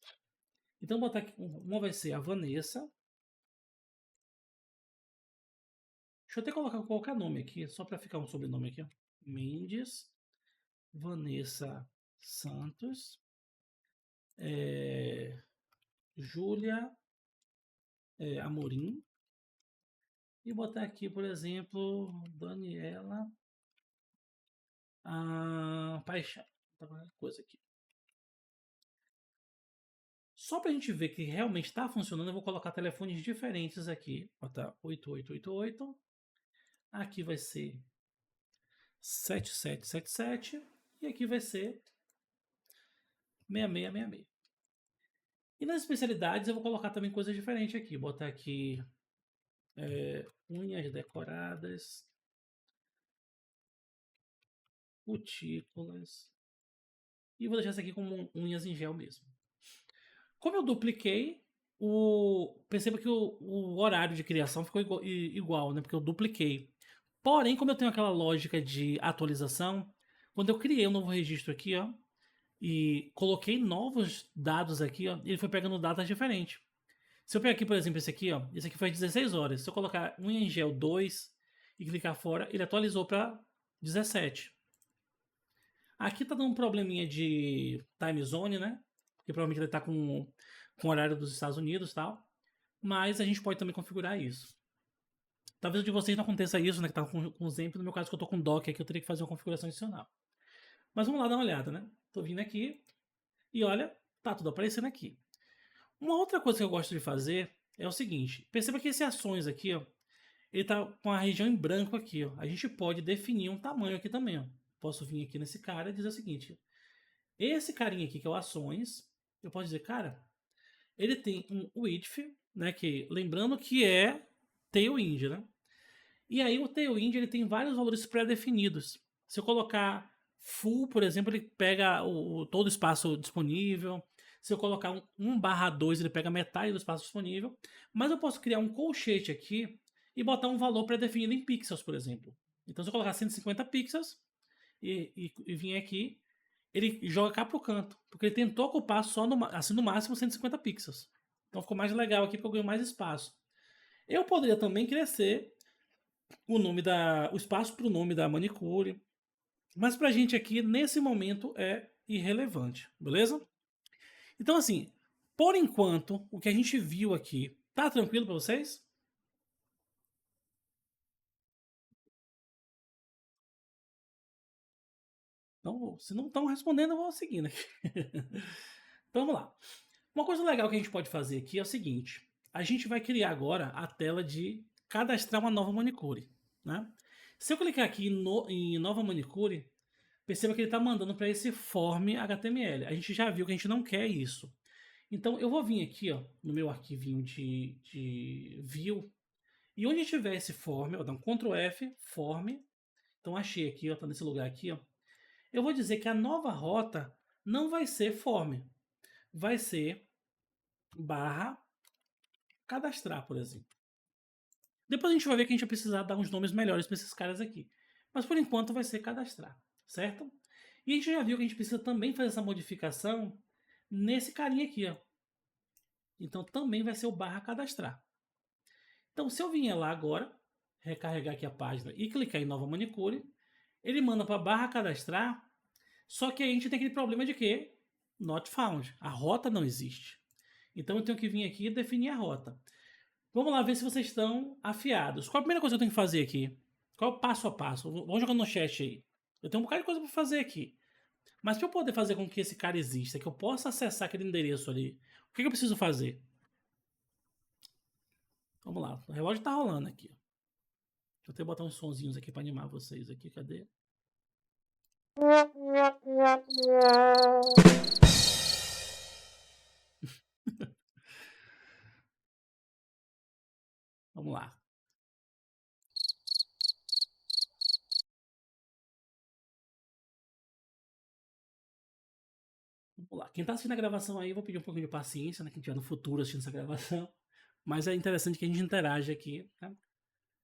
Então vou botar aqui, uma vai ser a Vanessa. Deixa eu até colocar qualquer nome aqui, só para ficar um sobrenome aqui. Ó. Mendes, Vanessa Santos, Júlia Amorim. E botar aqui, por exemplo, Daniela Paixão. Coisa aqui. Só para a gente ver que realmente está funcionando, eu vou colocar telefones diferentes aqui. Vou botar 8888. Aqui vai ser 7777. E aqui vai ser 6666. E nas especialidades eu vou colocar também coisas diferentes aqui. Vou botar aqui unhas decoradas, cutículas. E vou deixar isso aqui como unhas em gel mesmo. Como eu dupliquei, perceba que o horário de criação ficou igual, né? Porque eu dupliquei. Porém, como eu tenho aquela lógica de atualização, quando eu criei um novo registro aqui, ó, e coloquei novos dados aqui, ó, ele foi pegando datas diferentes. Se eu pegar aqui, por exemplo, esse aqui, ó, esse aqui foi 16 horas. Se eu colocar um em gel 2 e clicar fora, ele atualizou para 17. Aqui tá dando um probleminha de time zone, né? Porque provavelmente ele tá com o horário dos Estados Unidos e tal. Mas a gente pode também configurar isso. Talvez o de vocês não aconteça isso, né? Que tá com Zemp. No meu caso, que eu tô com Docker aqui, eu teria que fazer uma configuração adicional. Mas vamos lá dar uma olhada, né? Tô vindo aqui e olha, tá tudo aparecendo aqui. Uma outra coisa que eu gosto de fazer é o seguinte. Perceba que essas ações aqui, ó, ele tá com a região em branco aqui, ó. A gente pode definir um tamanho aqui também, ó. Posso vir aqui nesse cara e dizer o seguinte. Esse carinha aqui, que é o ações, eu posso dizer, cara, ele tem um width, né? Que, lembrando que é Tailwind, né? E aí o Tailwind ele tem vários valores pré-definidos. Se eu colocar full, por exemplo, ele pega todo o espaço disponível. Se eu colocar 1/2, ele pega metade do espaço disponível. Mas eu posso criar um colchete aqui e botar um valor pré-definido em pixels, por exemplo. Então se eu colocar 150 pixels e vir aqui, ele joga cá pro canto. Porque ele tentou ocupar só no máximo 150 pixels. Então ficou mais legal aqui porque eu ganho mais espaço. Eu poderia também crescer o espaço para o nome da manicure. Mas pra gente aqui, nesse momento, é irrelevante, beleza? Então, assim, por enquanto, o que a gente viu aqui, tá tranquilo para vocês? Então, se não estão respondendo, eu vou seguindo aqui. Então, vamos lá. Uma coisa legal que a gente pode fazer aqui é o seguinte. A gente vai criar agora a tela de cadastrar uma nova manicure, né? Se eu clicar aqui em nova manicure, perceba que ele está mandando para esse form HTML. A gente já viu que a gente não quer isso. Então, eu vou vir aqui, ó, no meu arquivinho de view, e onde tiver esse form, eu vou dar um Ctrl F, form. Então, achei aqui, ó, tá nesse lugar aqui, ó. Eu vou dizer que a nova rota não vai ser form, vai ser barra cadastrar, por exemplo. Depois a gente vai ver que a gente vai precisar dar uns nomes melhores para esses caras aqui. Mas por enquanto vai ser cadastrar, certo? E a gente já viu que a gente precisa também fazer essa modificação nesse carinha aqui, ó. Então também vai ser o barra cadastrar. Então se eu vier lá agora, recarregar aqui a página e clicar em nova manicure, ele manda para barra cadastrar, só que a gente tem aquele problema de que not found, a rota não existe. Então eu tenho que vir aqui e definir a rota. Vamos lá ver se vocês estão afiados. Qual a primeira coisa que eu tenho que fazer aqui? Qual é o passo a passo? Vamos jogando no chat aí. Eu tenho um bocado de coisa para fazer aqui. Mas para eu poder fazer com que esse cara exista, que eu possa acessar aquele endereço ali, o que eu preciso fazer? Vamos lá, o relógio está rolando aqui. Deixa eu até botar uns sonzinhos aqui para animar vocês aqui. Cadê? Vamos lá. Vamos lá. Quem está assistindo a gravação aí, eu vou pedir um pouquinho de paciência, né? Quem estiver no futuro assistindo essa gravação. Mas é interessante que a gente interage aqui, né?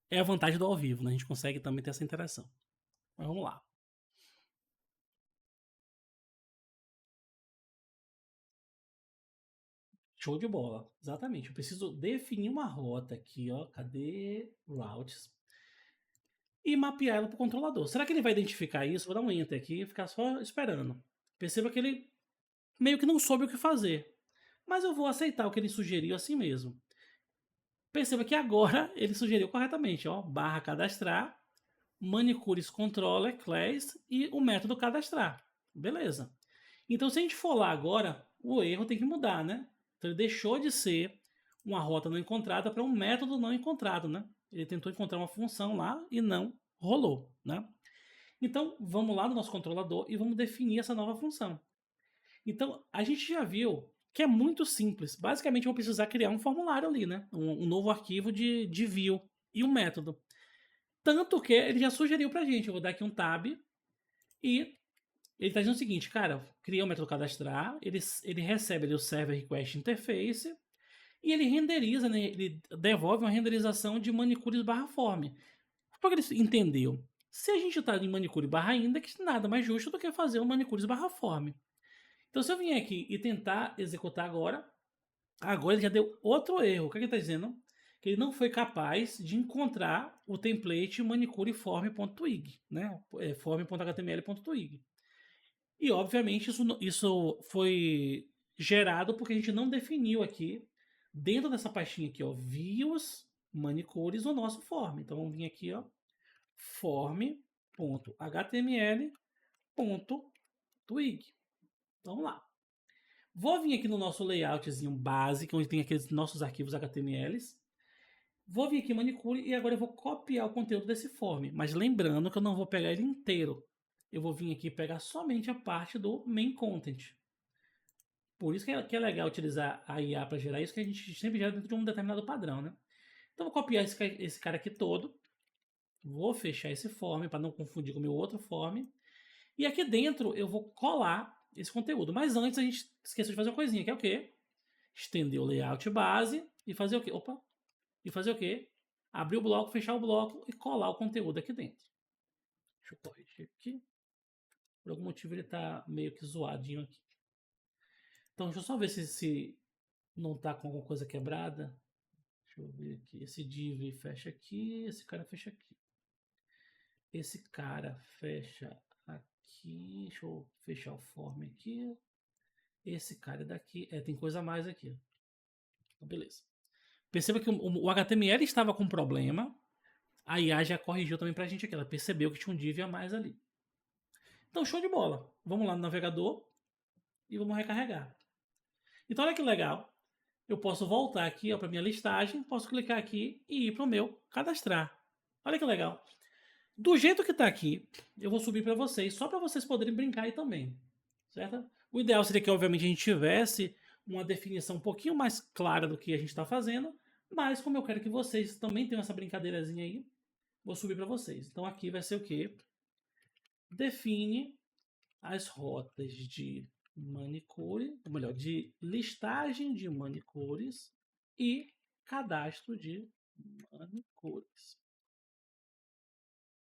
É a vantagem do ao vivo, né? A gente consegue também ter essa interação. Mas vamos lá. Show de bola. Exatamente. Eu preciso definir uma rota aqui, ó. Cadê routes? E mapear ela para o controlador. Será que ele vai identificar isso? Vou dar um enter aqui e ficar só esperando. Perceba que ele meio que não soube o que fazer. Mas eu vou aceitar o que ele sugeriu assim mesmo. Perceba que agora ele sugeriu corretamente, ó. Barra cadastrar, manicures controller, class e o método cadastrar. Beleza. Então se a gente for lá agora, o erro tem que mudar, né? Então ele deixou de ser uma rota não encontrada para um método não encontrado, né? Ele tentou encontrar uma função lá e não rolou, né? Então vamos lá no nosso controlador e vamos definir essa nova função. Então a gente já viu que é muito simples. Basicamente eu vou precisar criar um formulário ali, né? Um novo arquivo de view e um método. Tanto que ele já sugeriu pra gente. Eu vou dar aqui um tab e ele está dizendo o seguinte, cara, cria o método cadastrar, ele recebe ali o server request interface e ele renderiza, né, ele devolve uma renderização de manicures barra form. Porque ele entendeu, se a gente está em manicure barra index, nada mais justo do que fazer um manicures barra form. Então se eu vier aqui e tentar executar agora ele já deu outro erro. O que ele está dizendo? Que ele não foi capaz de encontrar o template manicure form.twig, né? Form.html.twig. E, obviamente, isso foi gerado porque a gente não definiu aqui, dentro dessa pastinha aqui, ó, views, manicures, o nosso form. Então, vamos vir aqui, ó, form.html.twig. Vamos lá. Vou vir aqui no nosso layoutzinho básico, onde tem aqueles nossos arquivos HTMLs. Vou vir aqui manicure e agora eu vou copiar o conteúdo desse form. Mas lembrando que eu não vou pegar ele inteiro. Eu vou vir aqui pegar somente a parte do main content. Por isso que é legal utilizar a IA para gerar isso, que a gente sempre gera dentro de um determinado padrão, né? Então, vou copiar esse cara aqui todo. Vou fechar esse form para não confundir com o meu outro form. E aqui dentro eu vou colar esse conteúdo. Mas antes a gente esqueceu de fazer uma coisinha, que é o quê? Estender o layout base e fazer o quê? Opa! E fazer o quê? Abrir o bloco, fechar o bloco e colar o conteúdo aqui dentro. Deixa eu corrigir aqui. Por algum motivo ele está meio que zoadinho aqui. Então deixa eu só ver se não está com alguma coisa quebrada. Deixa eu ver aqui. Esse div fecha aqui, esse cara fecha aqui. Esse cara fecha aqui. Deixa eu fechar o form aqui. Esse cara daqui. Tem coisa a mais aqui. Então, beleza. Perceba que o HTML estava com problema. A IA já corrigiu também pra gente aqui. Ela percebeu que tinha um div a mais ali. Então, show de bola. Vamos lá no navegador e vamos recarregar. Então, olha que legal. Eu posso voltar aqui para minha listagem, posso clicar aqui e ir para o meu cadastrar. Olha que legal. Do jeito que está aqui, eu vou subir para vocês, só para vocês poderem brincar aí também, certo? O ideal seria que, obviamente, a gente tivesse uma definição um pouquinho mais clara do que a gente está fazendo, mas como eu quero que vocês também tenham essa brincadeirazinha aí, vou subir para vocês. Então aqui vai ser o quê? Define as rotas de manicure, ou melhor, de listagem de manicures e cadastro de manicures.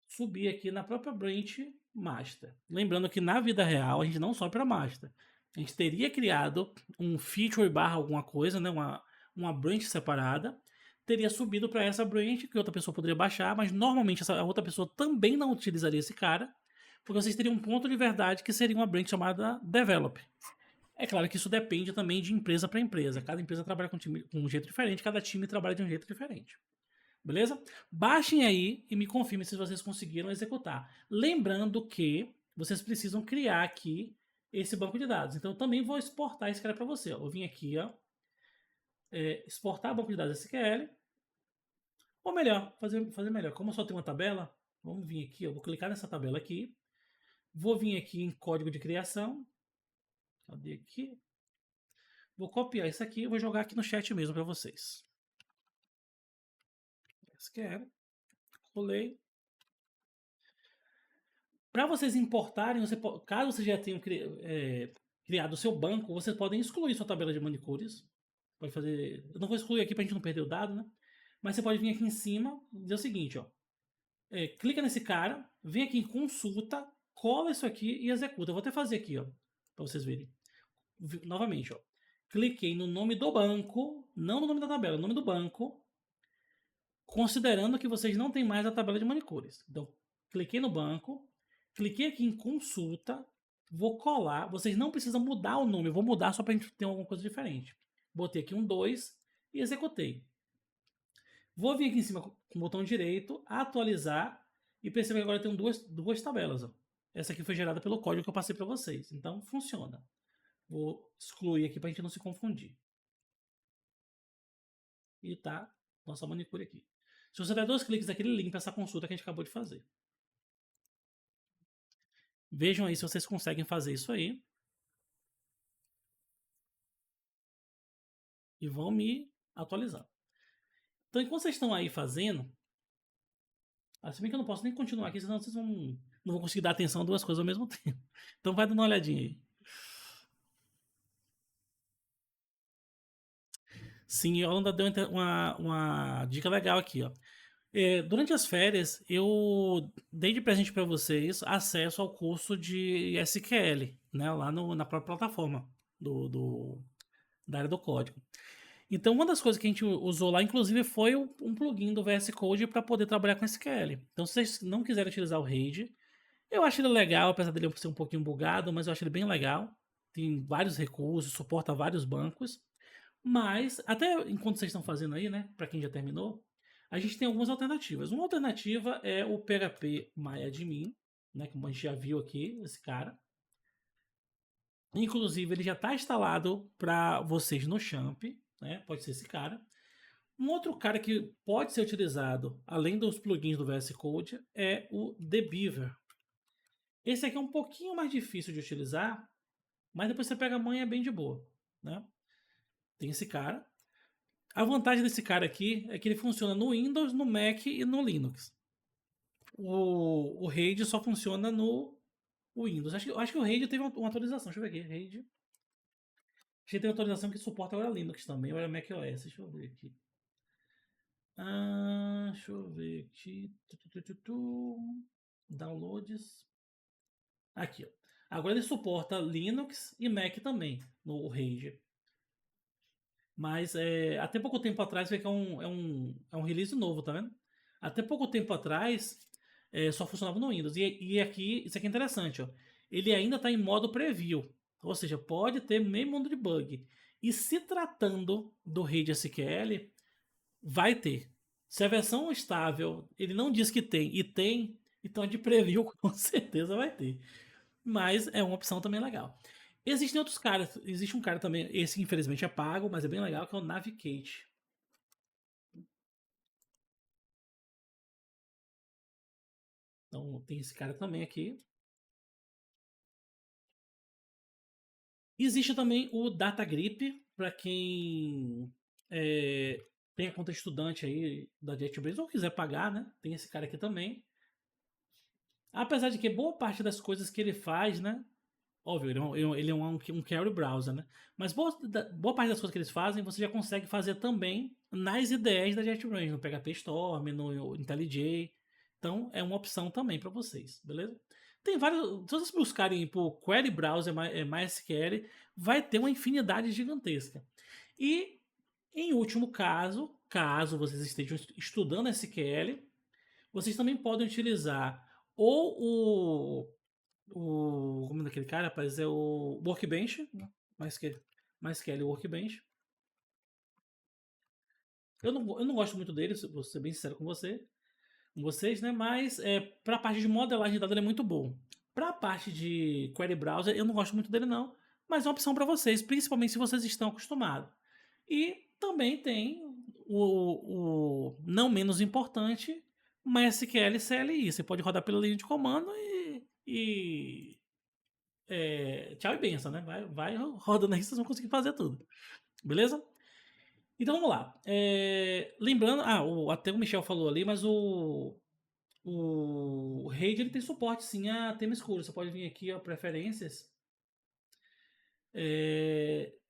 Subir aqui na própria branch master. Lembrando que na vida real a gente não sobe para master. A gente teria criado um feature barra alguma coisa, né? uma branch separada. Teria subido para essa branch que outra pessoa poderia baixar, mas normalmente essa outra pessoa também não utilizaria esse cara, porque vocês teriam um ponto de verdade que seria uma branch chamada develop. É claro que isso depende também de empresa para empresa. Cada empresa trabalha com um jeito diferente, cada time trabalha de um jeito diferente. Beleza? Baixem aí e me confirmem se vocês conseguiram executar. Lembrando que vocês precisam criar aqui esse banco de dados. Então eu também vou exportar esse cara para você. Ó. Eu vim aqui, ó, exportar banco de dados SQL. Ou melhor, fazer melhor. Como eu só tenho uma tabela, vamos vir aqui, eu vou clicar nessa tabela aqui. Vou vir aqui em código de criação. Cadê aqui? Vou copiar isso aqui e vou jogar aqui no chat mesmo para vocês. SQL. Colei. Para vocês importarem, caso vocês já tenham criado o seu banco, vocês podem excluir sua tabela de manicures. Pode fazer. Eu não vou excluir aqui para a gente não perder o dado, né? Mas você pode vir aqui em cima e dizer o seguinte, ó. Clica nesse cara, vem aqui em consulta, cola isso aqui e executa. Eu vou até fazer aqui, ó, para vocês verem. Novamente, ó. Cliquei no nome do banco, não no nome da tabela, no nome do banco, considerando que vocês não têm mais a tabela de manicures. Então, cliquei no banco, cliquei aqui em consulta, vou colar. Vocês não precisam mudar o nome, eu vou mudar só para a gente ter alguma coisa diferente. Botei aqui um 2 e executei. Vou vir aqui em cima com o botão direito, atualizar, e perceba que agora tem duas tabelas. Ó. Essa aqui foi gerada pelo código que eu passei para vocês. Então, funciona. Vou excluir aqui para a gente não se confundir. E tá nossa manicure aqui. Se você der 2 cliques aqui, ele limpa essa consulta que a gente acabou de fazer. Vejam aí se vocês conseguem fazer isso aí. E vão me atualizar. Então, enquanto vocês estão aí fazendo... Se bem que eu não posso nem continuar aqui, senão vocês não vão conseguir dar atenção a 2 coisas ao mesmo tempo. Então vai dando uma olhadinha aí. Sim, a Holanda deu uma dica legal aqui, ó. Durante as férias, eu dei de presente para vocês acesso ao curso de SQL, né, lá na própria plataforma da área do código. Então, uma das coisas que a gente usou lá, inclusive, foi um plugin do VS Code para poder trabalhar com SQL. Então, se vocês não quiserem utilizar o RAID, eu acho ele legal, apesar dele ser um pouquinho bugado, mas eu acho ele bem legal. Tem vários recursos, suporta vários bancos. Mas, até enquanto vocês estão fazendo aí, né, para quem já terminou, a gente tem algumas alternativas. Uma alternativa é o PHP MyAdmin, né, como a gente já viu aqui, esse cara. Inclusive, ele já está instalado para vocês no Champ, né, pode ser esse cara. Um outro cara que pode ser utilizado, além dos plugins do VS Code, é o TheBeaver. Esse aqui é um pouquinho mais difícil de utilizar, mas depois você pega a manha, é bem de boa, né? Tem esse cara. A vantagem desse cara aqui é que ele funciona no Windows, no Mac e no Linux. O RAID só funciona no Windows. Acho que o RAID teve uma atualização. Deixa eu ver aqui. RAID. Acho que tem uma atualização que suporta agora Linux também, ou era Mac OS. Deixa eu ver aqui. Deixa eu ver aqui. Downloads. Aqui, ó. Agora ele suporta Linux e Mac também, no RAID. Mas até pouco tempo atrás, que é um release novo, tá vendo? Até pouco tempo atrás, só funcionava no Windows. E aqui, isso aqui é interessante, ó. Ele ainda está em modo preview. Ou seja, pode ter meio mundo de bug. E se tratando do RAID SQL, vai ter. Se a versão estável, ele não diz que tem, e tem, então de preview com certeza vai ter. mas é uma opção também legal. Existem outros caras, existe um cara também, esse infelizmente é pago, mas é bem legal, que é o Navigate. Então tem esse cara também aqui. Existe também o DataGrip, para quem tem a conta estudante aí da JetBrains ou quiser pagar, né? Tem esse cara aqui também. Apesar de que boa parte das coisas que ele faz, né? Óbvio, ele é um carry browser, né? Mas boa parte das coisas que eles fazem, você já consegue fazer também nas IDEs da JetBrains, no PHP Storm, no IntelliJ. Então, é uma opção também para vocês, beleza? Tem vários. Se vocês buscarem por Query Browser MySQL, vai ter uma infinidade gigantesca. E, em último caso vocês estejam estudando SQL, vocês também podem utilizar ou como é daquele cara, rapaz, é o Workbench, MySQL Workbench. Eu não gosto muito dele, vou ser bem sincero com vocês, né? Mas para a parte de modelagem de dados ele é muito bom. Para a parte de query browser eu não gosto muito dele não, mas é uma opção para vocês, principalmente se vocês estão acostumados. E também tem o não menos importante, MySQL CLI. Você pode rodar pela linha de comando e tchau e benção, né? Vai rodando aí, vocês vão conseguir fazer tudo. Beleza? Então vamos lá. Lembrando, até o Michel falou ali, mas o RAID ele tem suporte sim a tema escuro. Você pode vir aqui, ó, preferências.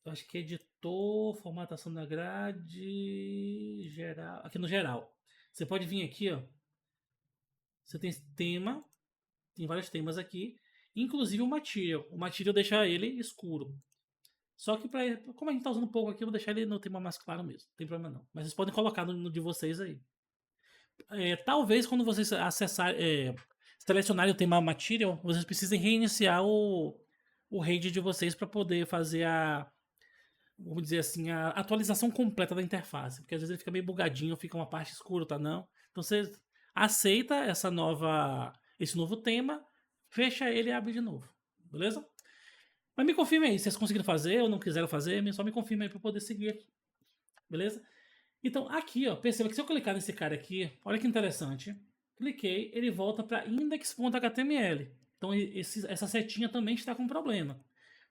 Acho que editor, formatação da grade, geral. Aqui no geral. Você pode vir aqui, ó. Você tem tema, tem vários temas aqui, inclusive o Material. O Material deixa ele escuro. Só que como a gente tá usando pouco aqui, eu vou deixar ele no tema mais claro mesmo. Não tem problema não. Mas vocês podem colocar no de vocês aí. Talvez quando vocês selecionarem o tema Material, vocês precisem reiniciar o RAID de vocês para poder fazer vamos dizer assim, a atualização completa da interface. Porque às vezes ele fica meio bugadinho, fica uma parte escura, tá não? Então você aceita esse novo tema, fecha ele e abre de novo. Beleza? Mas me confirme aí, se vocês conseguiram fazer ou não quiseram fazer, só me confirme aí para poder seguir aqui. Beleza? Então aqui, ó, perceba que se eu clicar nesse cara aqui, olha que interessante. Cliquei, ele volta para index.html. Então essa setinha também está com problema.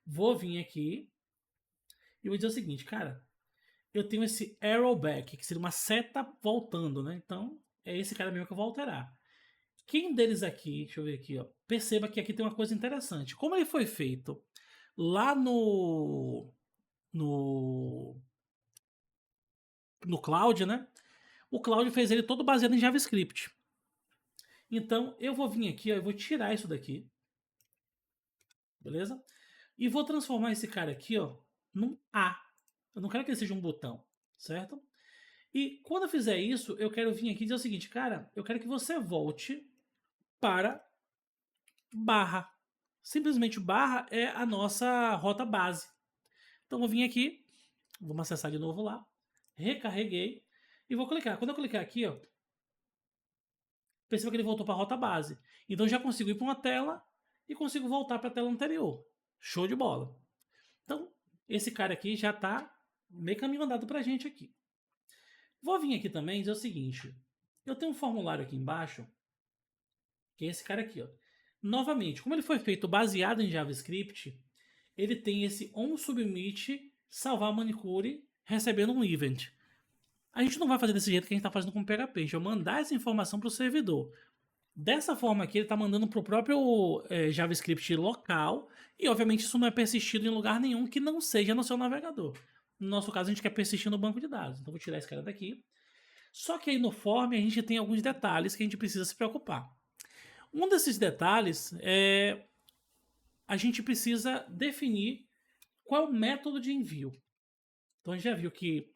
Vou vir aqui e vou dizer o seguinte, cara, eu tenho esse arrow back, que seria uma seta voltando, né? Então é esse cara mesmo que eu vou alterar. Quem deles aqui, deixa eu ver aqui, ó, perceba que aqui tem uma coisa interessante. Como ele foi feito lá no Cloud, né? O Cloud fez ele todo baseado em JavaScript. Então eu vou vir aqui, ó, eu vou tirar isso daqui, beleza? E vou transformar esse cara aqui, ó, num A. Eu não quero que ele seja um botão, certo? E quando eu fizer isso, eu quero vir aqui e dizer o seguinte, cara, eu quero que você volte para barra. Simplesmente barra é a nossa rota base. Então eu vou vir aqui, vamos acessar de novo lá, recarreguei e vou clicar. Quando eu clicar aqui, ó, perceba que ele voltou para a rota base. Então eu já consigo ir para uma tela e consigo voltar para a tela anterior. Show de bola. Então esse cara aqui já está meio caminho andado para a gente aqui. Vou vir aqui também e dizer o seguinte, eu tenho um formulário aqui embaixo, que é esse cara aqui, ó. Novamente, como ele foi feito baseado em JavaScript, ele tem esse onSubmit salvar manicure recebendo um event. A gente não vai fazer desse jeito que a gente está fazendo com o PHP, a gente vai mandar essa informação para o servidor. Dessa forma aqui, ele está mandando para o próprio JavaScript local e, obviamente, isso não é persistido em lugar nenhum que não seja no seu navegador. No nosso caso, a gente quer persistir no banco de dados. Então, vou tirar esse cara daqui. Só que aí no form a gente tem alguns detalhes que a gente precisa se preocupar. Um desses detalhes é a gente precisa definir qual é o método de envio. Então a gente já viu que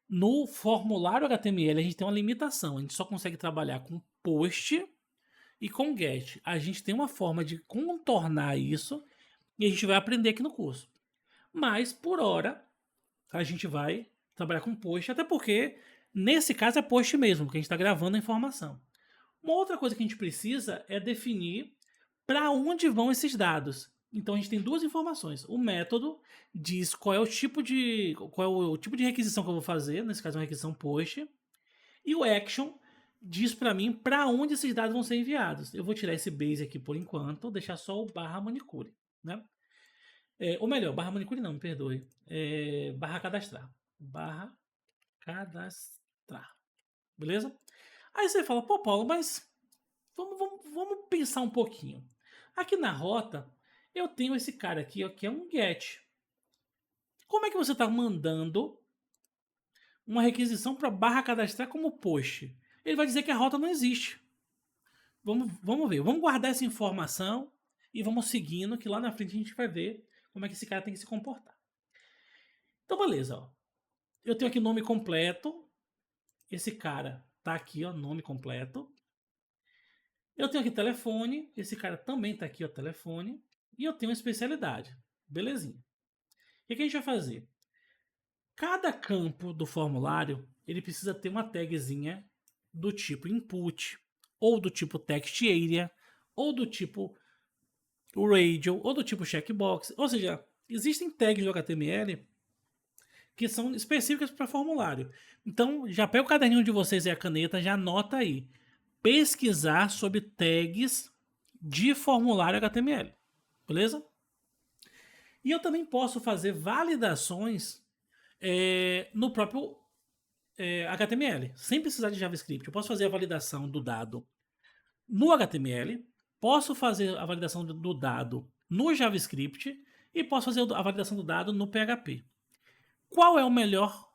no formulário HTML a gente tem uma limitação. A gente só consegue trabalhar com post e com get. A gente tem uma forma de contornar isso e a gente vai aprender aqui no curso. Mas por hora a gente vai trabalhar com post, até porque nesse caso é post mesmo, porque a gente está gravando a informação. Uma outra coisa que a gente precisa é definir para onde vão esses dados. Então a gente tem duas informações. O método diz qual é o tipo de requisição que eu vou fazer, nesse caso é uma requisição post, e o action diz para mim para onde esses dados vão ser enviados. Eu vou tirar esse base aqui por enquanto, deixar só o barra manicure, né? Ou melhor, barra manicure não, me perdoe. Barra cadastrar. Barra cadastrar. Beleza? Aí você fala, pô, Paulo, mas vamos pensar um pouquinho. Aqui na rota, eu tenho esse cara aqui, ó, que é um get. Como é que você está mandando uma requisição para barra cadastrar como post? Ele vai dizer que a rota não existe. Vamos ver. Vamos guardar essa informação e vamos seguindo, que lá na frente a gente vai ver como é que esse cara tem que se comportar. Então, beleza. Ó. Eu tenho aqui nome completo. Esse cara tá aqui, ó, nome completo. Eu tenho aqui telefone. Esse cara também tá aqui, ó, telefone. E eu tenho uma especialidade. Belezinha. O que a gente vai fazer? Cada campo do formulário, ele precisa ter uma tagzinha do tipo input, ou do tipo text area, ou do tipo radio, ou do tipo checkbox. Ou seja, existem tags do HTML que são específicas para formulário. Então, já pega o caderninho de vocês e a caneta, já anota aí. Pesquisar sobre tags de formulário HTML. Beleza? E eu também posso fazer validações no próprio HTML, sem precisar de JavaScript. Eu posso fazer a validação do dado no HTML, posso fazer a validação do dado no JavaScript e posso fazer a validação do dado no PHP. Qual é o melhor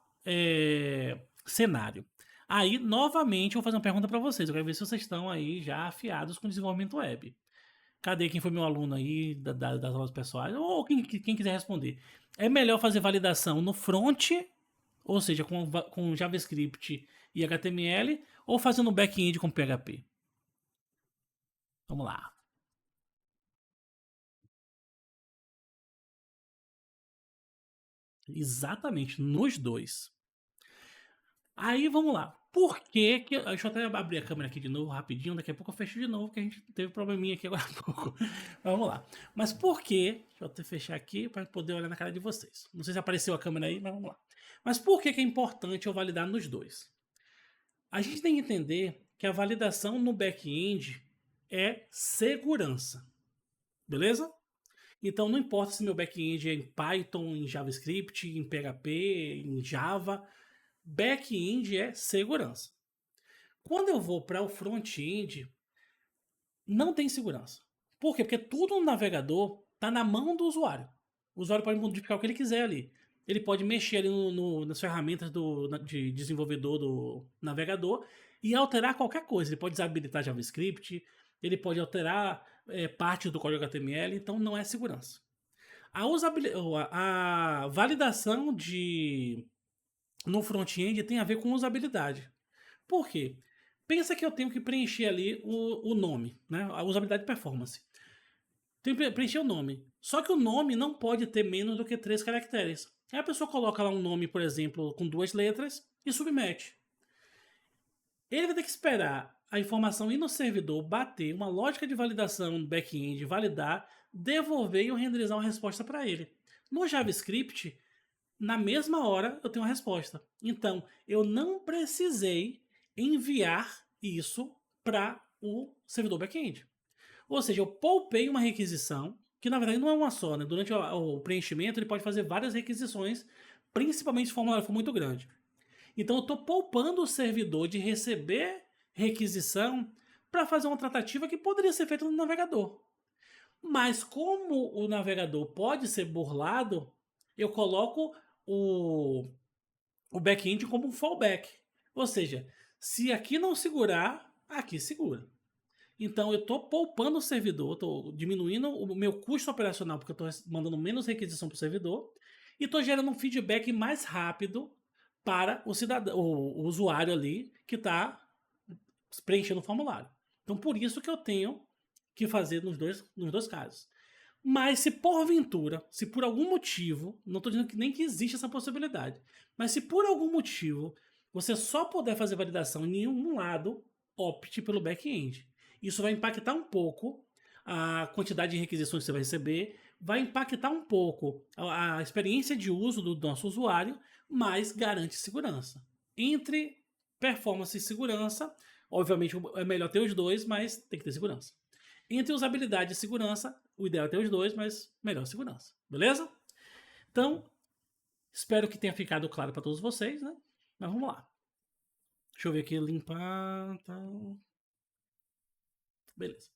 cenário? Aí, novamente, eu vou fazer uma pergunta para vocês. Eu quero ver se vocês estão aí já afiados com desenvolvimento web. Cadê quem foi meu aluno aí das aulas pessoais? Ou quem quiser responder. É melhor fazer validação no front, ou seja, com JavaScript e HTML, ou fazer no back-end com PHP? Vamos lá. Exatamente, nos dois. Aí vamos lá. Por que que. Deixa eu até abrir a câmera aqui de novo rapidinho. Daqui a pouco eu fecho de novo, porque a gente teve probleminha aqui agora há pouco. Mas vamos lá. Mas por que. Deixa eu até fechar aqui para poder olhar na cara de vocês. Não sei se apareceu a câmera aí, mas vamos lá. Mas por que que é importante eu validar nos dois? A gente tem que entender que a validação no back-end é segurança. Beleza? Então não importa se meu back-end é em Python, em JavaScript, em PHP, em Java, back-end é segurança. Quando eu vou para o front-end, não tem segurança. Por quê? Porque tudo no navegador está na mão do usuário. O usuário pode modificar o que ele quiser ali. Ele pode mexer ali nas ferramentas de desenvolvedor do navegador e alterar qualquer coisa. Ele pode desabilitar JavaScript, ele pode alterar parte do código HTML, então não é segurança. A validação no front-end tem a ver com usabilidade. Por quê? Pensa que eu tenho que preencher ali o nome, né? A usabilidade e performance. Tenho que preencher o nome. Só que o nome não pode ter menos do que 3 caracteres. Aí a pessoa coloca lá um nome, por exemplo, com 2 letras e submete. Ele vai ter que esperar a informação ir no servidor, bater uma lógica de validação no back-end, validar, devolver e renderizar uma resposta para ele. No JavaScript, na mesma hora eu tenho uma resposta. Então, eu não precisei enviar isso para o servidor back-end. Ou seja, eu poupei uma requisição, que na verdade não é uma só, né? Durante o preenchimento ele pode fazer várias requisições, principalmente se o formulário for muito grande. Então eu estou poupando o servidor de receber requisição para fazer uma tratativa que poderia ser feita no navegador. Mas como o navegador pode ser burlado, eu coloco o back-end como um fallback. Ou seja, se aqui não segurar, aqui segura. Então eu estou poupando o servidor, estou diminuindo o meu custo operacional porque eu estou mandando menos requisição para o servidor e estou gerando um feedback mais rápido para o cidadão, o usuário ali que está preenchendo o formulário. Então por isso que eu tenho que fazer nos dois casos. Mas se porventura, se por algum motivo, não estou dizendo que nem que existe essa possibilidade, mas se por algum motivo você só puder fazer validação em um lado, opte pelo back-end. Isso vai impactar um pouco a quantidade de requisições que você vai receber, vai impactar um pouco a experiência de uso do nosso usuário, mas garante segurança. Entre performance e segurança, obviamente é melhor ter os dois, mas tem que ter segurança. Entre usabilidade e segurança, o ideal é ter os dois, mas melhor segurança. Beleza? Então, espero que tenha ficado claro para todos vocês, né? Mas vamos lá. Deixa eu ver aqui, limpar. Tá. Beleza.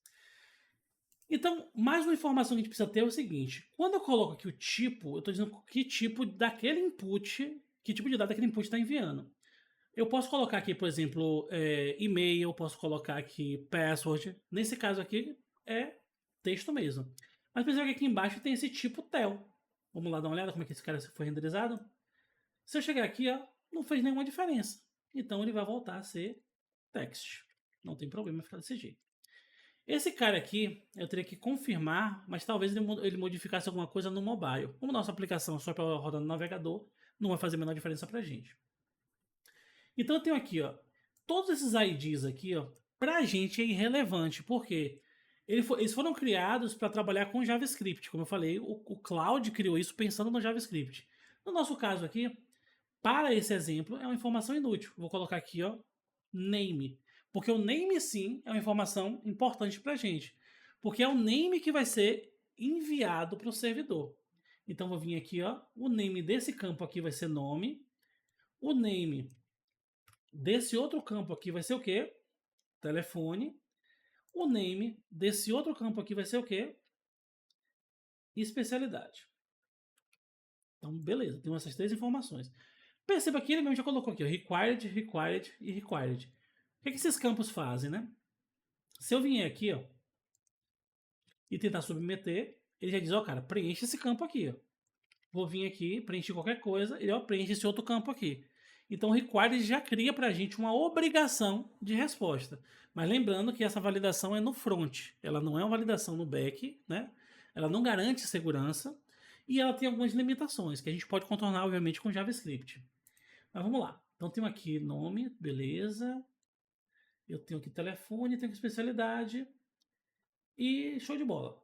Então, mais uma informação que a gente precisa ter é o seguinte: quando eu coloco aqui o tipo, eu estou dizendo que tipo daquele input, que tipo de dado aquele input está enviando. Eu posso colocar aqui, por exemplo, e-mail, posso colocar aqui password. Nesse caso aqui é texto mesmo. Mas perceba que aqui embaixo tem esse tipo tel. Vamos lá dar uma olhada como é que esse cara foi renderizado. Se eu chegar aqui, ó, não fez nenhuma diferença. Então ele vai voltar a ser text. Não tem problema ficar desse jeito. Esse cara aqui, eu teria que confirmar, mas talvez ele modificasse alguma coisa no mobile. Como nossa aplicação só para rodar no navegador, não vai fazer a menor diferença para a gente. Então eu tenho aqui, ó, todos esses IDs aqui, ó, para a gente é irrelevante, porque eles foram criados para trabalhar com JavaScript. Como eu falei, o Cloud criou isso pensando no JavaScript. No nosso caso aqui, para esse exemplo, é uma informação inútil. Vou colocar aqui, ó, name. Porque o name, sim, é uma informação importante para a gente. Porque é o name que vai ser enviado para o servidor. Então, vou vir aqui, ó, o name desse campo aqui vai ser nome. O name desse outro campo aqui vai ser o quê? Telefone. O name desse outro campo aqui vai ser o quê? Especialidade. Então, beleza, tem essas três informações. Perceba que ele mesmo já colocou aqui, ó, required, required e required. O que esses campos fazem, né? Se eu vier aqui, ó, e tentar submeter, ele já diz, ó, cara, preenche esse campo aqui, ó. Vou vir aqui, preencher qualquer coisa, ele ó, preenche esse outro campo aqui. Então o required já cria pra gente uma obrigação de resposta. Mas lembrando que essa validação é no front, ela não é uma validação no back, né? Ela não garante segurança e ela tem algumas limitações que a gente pode contornar, obviamente, com JavaScript. Mas vamos lá. Então tenho aqui nome, beleza. Eu tenho aqui telefone, tenho aqui especialidade. E show de bola.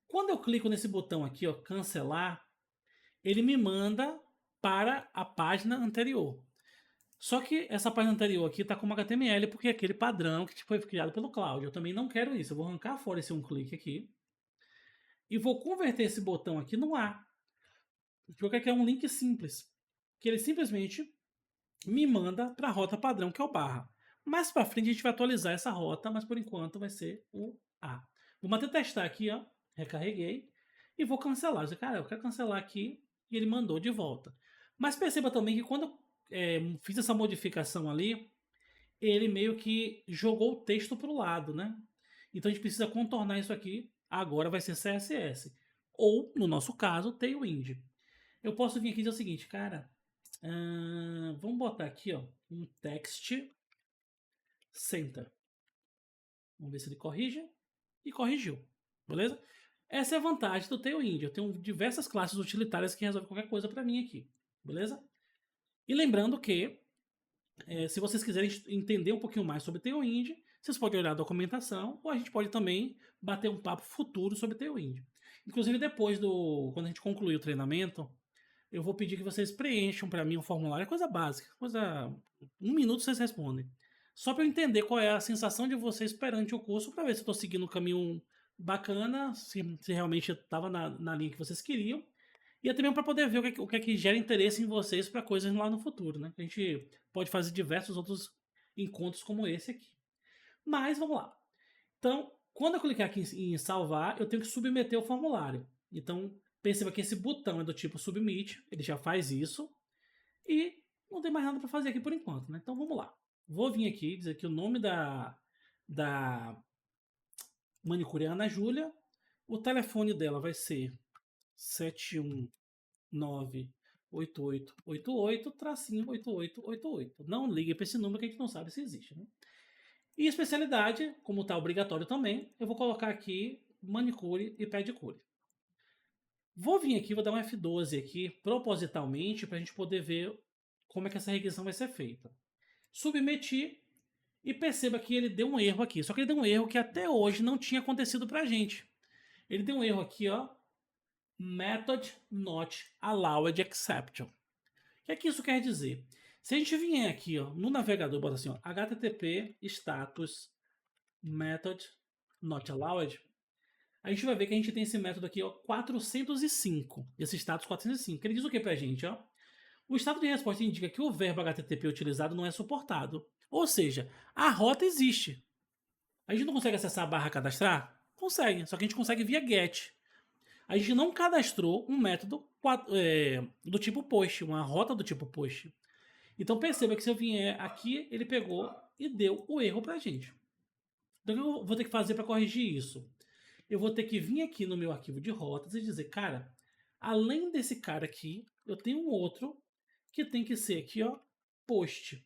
Quando eu clico nesse botão aqui, ó, cancelar, ele me manda para a página anterior. Só que essa página anterior aqui está como HTML, porque é aquele padrão que foi criado pelo Cloud. Eu também não quero isso. Eu vou arrancar fora esse um clique aqui. E vou converter esse botão aqui no A. Porque aqui é um link simples. Que ele simplesmente me manda para a rota padrão, que é o barra. Mais para frente a gente vai atualizar essa rota, mas por enquanto vai ser o A. Vou até testar aqui, ó. Recarreguei. E vou cancelar. Cara, eu quero cancelar aqui. E ele mandou de volta. Mas perceba também que quando eu fiz essa modificação ali, ele meio que jogou o texto para o lado, né? Então a gente precisa contornar isso aqui. Agora vai ser CSS. Ou, no nosso caso, Tailwind. Eu posso vir aqui e dizer o seguinte, cara. Vamos botar aqui, ó, um text center. Vamos ver se ele corrige. E corrigiu. Beleza? Essa é a vantagem do Tailwind. Eu tenho diversas classes utilitárias que resolvem qualquer coisa para mim aqui. Beleza? E lembrando que, se vocês quiserem entender um pouquinho mais sobre Tailwind, vocês podem olhar a documentação, ou a gente pode também bater um papo futuro sobre Tailwind. Inclusive, depois quando a gente concluir o treinamento, eu vou pedir que vocês preencham para mim um formulário, é coisa básica, um minuto vocês respondem. Só para eu entender qual é a sensação de vocês perante o curso, para ver se eu estou seguindo um caminho bacana, se realmente estava na linha que vocês queriam, e até mesmo para poder ver o que é que gera interesse em vocês para coisas lá no futuro, né? A gente pode fazer diversos outros encontros como esse aqui. Mas vamos lá. Então, quando eu clicar aqui em salvar, eu tenho que submeter o formulário. Então, perceba que esse botão é do tipo submit, ele já faz isso. E não tem mais nada para fazer aqui por enquanto, né? Então vamos lá. Vou vir aqui dizer que o nome da manicure é Ana Júlia. O telefone dela vai ser 7198888-8888. Não ligue para esse número que a gente não sabe se existe, né? E especialidade, como está obrigatório também, eu vou colocar aqui manicure e pedicure. Vou vir aqui, vou dar um F12 aqui, propositalmente, para a gente poder ver como é que essa regressão vai ser feita. Submeti, E perceba que ele deu um erro aqui. Só que ele deu um erro que até hoje não tinha acontecido pra gente. Ele deu um erro aqui, ó. Method not allowed exception. O que é que isso quer dizer? Se a gente vier aqui, ó, no navegador, bota assim, ó, http status method not allowed, a gente vai ver que a gente tem esse método aqui, ó, 405. Esse status 405. Ele diz o que pra gente, ó? O estado de resposta indica que o verbo HTTP utilizado não é suportado. Ou seja, a rota existe. A gente não consegue acessar a barra cadastrar? Consegue, só que a gente consegue via GET. A gente não cadastrou um método do tipo POST, uma rota do tipo POST. Então perceba que se eu vier aqui, ele pegou e deu o erro pra gente. Então o que eu vou ter que fazer para corrigir isso? Eu vou ter que vir aqui no meu arquivo de rotas e dizer, cara, além desse cara aqui, eu tenho um outro que tem que ser aqui, ó, post.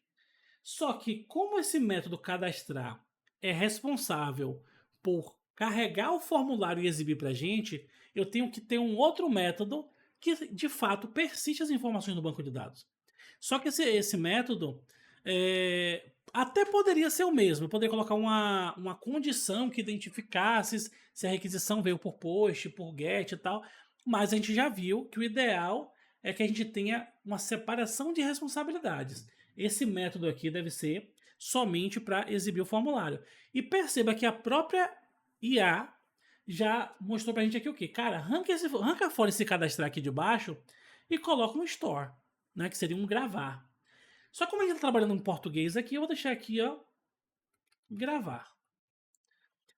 Só que como esse método cadastrar é responsável por carregar o formulário e exibir para a gente, eu tenho que ter um outro método que de fato persiste as informações no banco de dados. Só que esse método até poderia ser o mesmo. Eu poderia colocar uma condição que identificasse se a requisição veio por post, por get e tal. Mas a gente já viu que o ideal é que a gente tenha uma separação de responsabilidades. Esse método aqui deve ser somente para exibir o formulário. E perceba que a própria IA já mostrou para a gente aqui o quê? Cara, arranca fora esse cadastrar aqui de baixo e coloca um store, né, que seria um gravar. Só que como a gente está trabalhando em português aqui, eu vou deixar aqui, ó, gravar.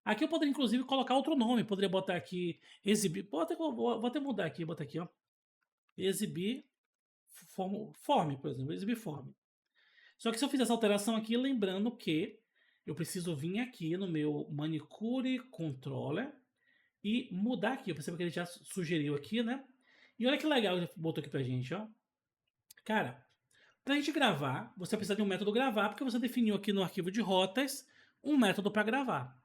Aqui eu poderia, inclusive, colocar outro nome. Poderia botar aqui, exibir. Vou até mudar aqui, botar aqui, ó. Exibir form, por exemplo. Exibir form. Só que se eu fizer essa alteração aqui, lembrando que eu preciso vir aqui no meu Manicure Controller e mudar aqui. Eu percebo que ele já sugeriu aqui, né? E olha que legal ele botou aqui pra gente, ó. Cara, pra gente gravar, você precisa de um método gravar, porque você definiu aqui no arquivo de rotas um método para gravar.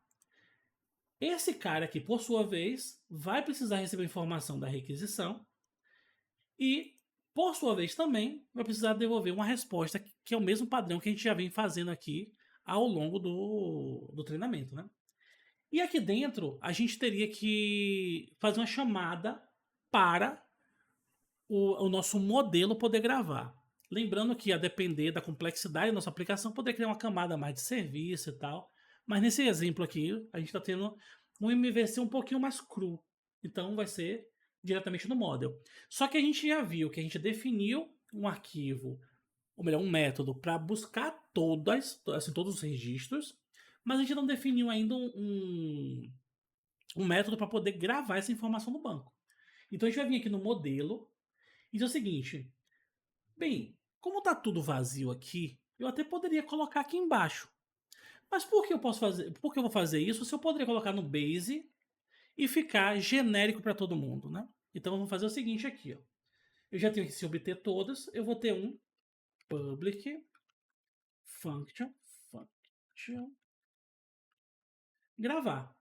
Esse cara aqui, por sua vez, vai precisar receber informação da requisição e, por sua vez, também vai precisar devolver uma resposta que é o mesmo padrão que a gente já vem fazendo aqui ao longo do treinamento, né? E aqui dentro, a gente teria que fazer uma chamada para o nosso modelo poder gravar. Lembrando que, a depender da complexidade da nossa aplicação, poder criar uma camada mais de serviço e tal. Mas nesse exemplo aqui, a gente está tendo um MVC um pouquinho mais cru. Então vai ser diretamente no model. Só que a gente já viu que a gente definiu um arquivo, ou melhor, um método para buscar todos os registros, mas a gente não definiu ainda um método para poder gravar essa informação no banco. Então a gente vai vir aqui no modelo e dizer o seguinte: bem, como está tudo vazio aqui, eu até poderia colocar aqui embaixo. Mas por que eu posso fazer? Por que eu vou fazer isso se eu poderia colocar no base e ficar genérico para todo mundo, né? Então vamos fazer o seguinte aqui, ó. Eu já tenho que se obter todas, eu vou ter um public function gravar.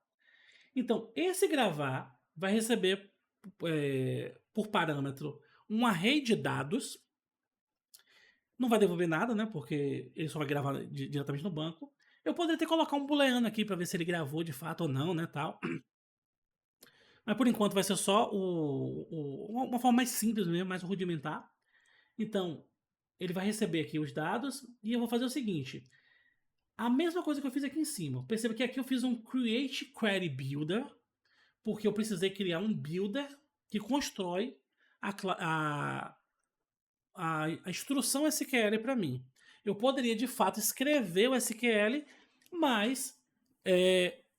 Então esse gravar vai receber por parâmetro um array de dados. Não vai devolver nada, né? Porque ele só vai gravar diretamente no banco. Eu poderia ter colocar um booleano aqui para ver se ele gravou de fato ou não, né, tal. Mas por enquanto vai ser só uma forma mais simples mesmo, mais rudimentar. Então, ele vai receber aqui os dados e eu vou fazer o seguinte. A mesma coisa que eu fiz aqui em cima. Perceba que aqui eu fiz um Create Query Builder, porque eu precisei criar um builder que constrói a instrução SQL para mim. Eu poderia de fato escrever o SQL, mas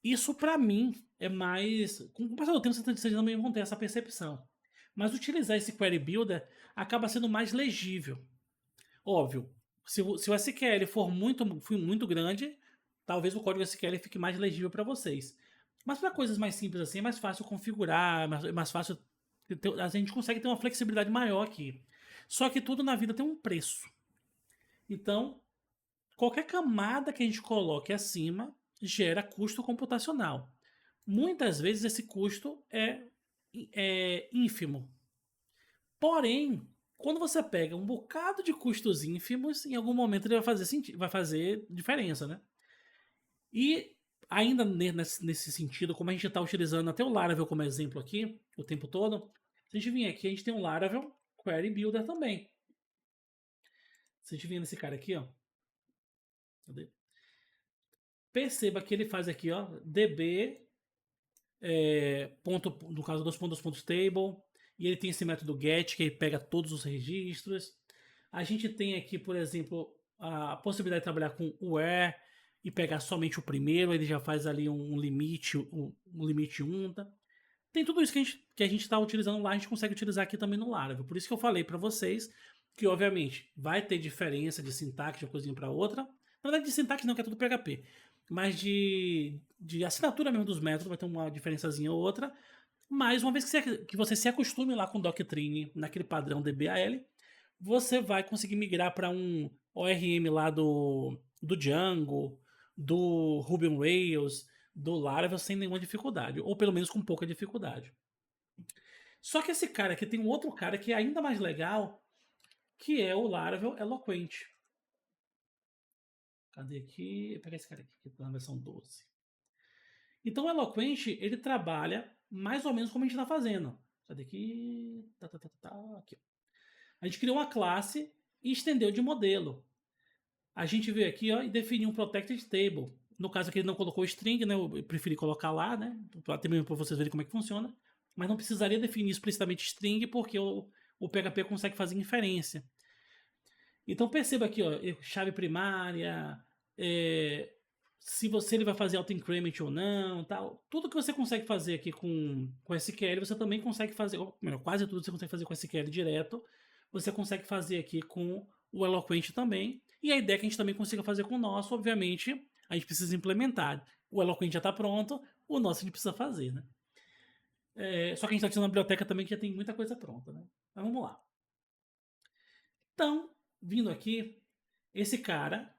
isso para mim é mais. Com o passar do tempo, vocês também vão ter essa percepção. Mas utilizar esse Query Builder acaba sendo mais legível. Óbvio, se o SQL for muito grande, talvez o código SQL fique mais legível para vocês. Mas para coisas mais simples assim, é mais fácil configurar, é mais fácil. A gente consegue ter uma flexibilidade maior aqui. Só que tudo na vida tem um preço. Então, qualquer camada que a gente coloque acima gera custo computacional. Muitas vezes esse custo é ínfimo. Porém, quando você pega um bocado de custos ínfimos, em algum momento ele vai fazer diferença, né? E ainda nesse sentido, como a gente está utilizando até o Laravel como exemplo aqui o tempo todo, se a gente vir aqui, a gente tem um Laravel Query Builder também. Se a gente vir nesse cara aqui, ó, cadê? Perceba que ele faz aqui, ó, db, ponto, no caso dos pontos table, e ele tem esse método get, que ele pega todos os registros. A gente tem aqui, por exemplo, a possibilidade de trabalhar com where e pegar somente o primeiro, ele já faz ali um limite, um limite 1, tá? Tem tudo isso que a gente está utilizando lá, a gente consegue utilizar aqui também no Laravel. Por isso que eu falei para vocês que, obviamente, vai ter diferença de sintaxe de uma coisinha para outra. Na verdade, de sintaxe não, que é tudo PHP. Mas de assinatura mesmo dos métodos vai ter uma diferençazinha ou outra. Mas uma vez que você se acostume lá com o Doctrine, naquele padrão DBAL, você vai conseguir migrar para um ORM lá do Django, do Ruby on Rails, do Laravel sem nenhuma dificuldade, ou pelo menos com pouca dificuldade. Só que esse cara aqui tem um outro cara que é ainda mais legal, que é o Laravel Eloquent. Cadê aqui? Vou pegar esse cara aqui, que está na versão 12. Então o Eloquent, ele trabalha mais ou menos como a gente está fazendo. Cadê aqui? Aqui. A gente criou uma classe e estendeu de modelo. A gente veio aqui, ó, e definiu um protected table. No caso aqui ele não colocou string, né? Eu preferi colocar lá, né? Até mesmo para vocês verem como é que funciona. Mas não precisaria definir explicitamente string, porque o PHP consegue fazer inferência. Então perceba aqui, ó, chave primária, se ele vai fazer auto-increment ou não, tal. Tudo que você consegue fazer aqui com SQL, você também consegue fazer, ou melhor, quase tudo que você consegue fazer com SQL direto, você consegue fazer aqui com o Eloquent também. E a ideia é que a gente também consiga fazer com o nosso, obviamente, a gente precisa implementar. O Eloquent já está pronto, o nosso a gente precisa fazer, né? Só que a gente está utilizando uma biblioteca também que já tem muita coisa pronta, né? Mas vamos lá. Então, vindo aqui, esse cara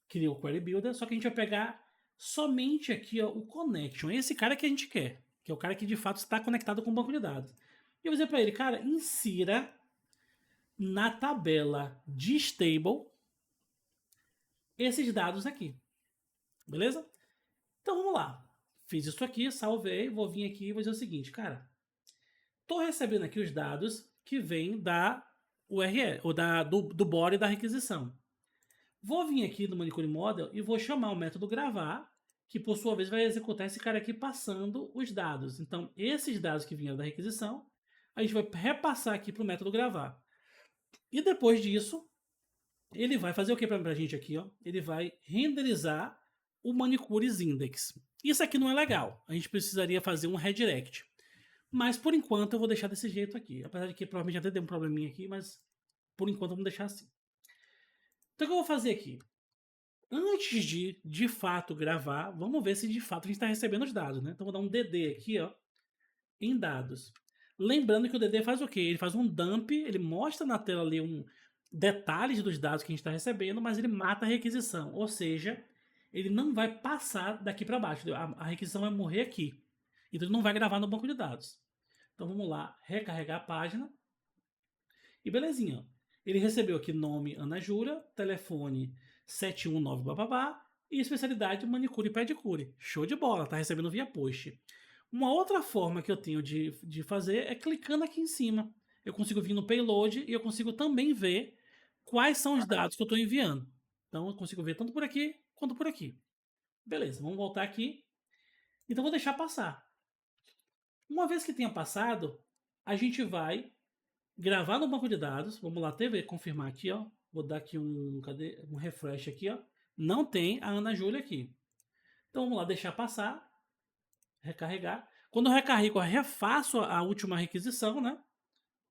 criou o Query Builder, só que a gente vai pegar somente aqui, ó, o connection. Esse cara que a gente quer, que é o cara que de fato está conectado com o banco de dados. E eu vou dizer para ele, cara, insira na tabela de stable esses dados aqui. Beleza? Então vamos lá. Fiz isso aqui, salvei, vou vir aqui e vou dizer o seguinte, cara. Estou recebendo aqui os dados que vêm da URL, ou do body da requisição. Vou vir aqui no Manicure Model e vou chamar o método gravar, que por sua vez vai executar esse cara aqui passando os dados. Então, esses dados que vieram da requisição, a gente vai repassar aqui para o método gravar. E depois disso, ele vai fazer o que para a gente aqui? Ó? Ele vai renderizar o Manicures Index. Isso aqui não é legal. A gente precisaria fazer um redirect. Mas por enquanto eu vou deixar desse jeito aqui. Apesar de que provavelmente até deu um probleminha aqui, mas por enquanto vamos deixar assim. Então o que eu vou fazer aqui? Antes de fato gravar, vamos ver se de fato a gente está recebendo os dados, né? Então vou dar um DD aqui, ó, em dados. Lembrando que o DD faz o quê? Ele faz um dump, ele mostra na tela ali detalhes dos dados que a gente está recebendo, mas ele mata a requisição. Ou seja, ele não vai passar daqui para baixo. A requisição vai morrer aqui. Então ele não vai gravar no banco de dados. Então vamos lá, recarregar a página. E belezinha, ó. Ele recebeu aqui nome Ana Júlia, telefone 719 bababá e especialidade manicure e pedicure. Show de bola, tá recebendo via post. Uma outra forma que eu tenho de fazer é clicando aqui em cima. Eu consigo vir no payload e eu consigo também ver quais são os dados que eu estou enviando. Então eu consigo ver tanto por aqui quanto por aqui. Beleza, vamos voltar aqui. Então vou deixar passar. Uma vez que tenha passado, a gente vai gravar no banco de dados. Vamos lá, TV, confirmar aqui, ó. Vou dar aqui um refresh aqui, ó. Não tem a Ana Júlia aqui. Então vamos lá, deixar passar. Recarregar. Quando eu recarrego, eu refaço a última requisição, né?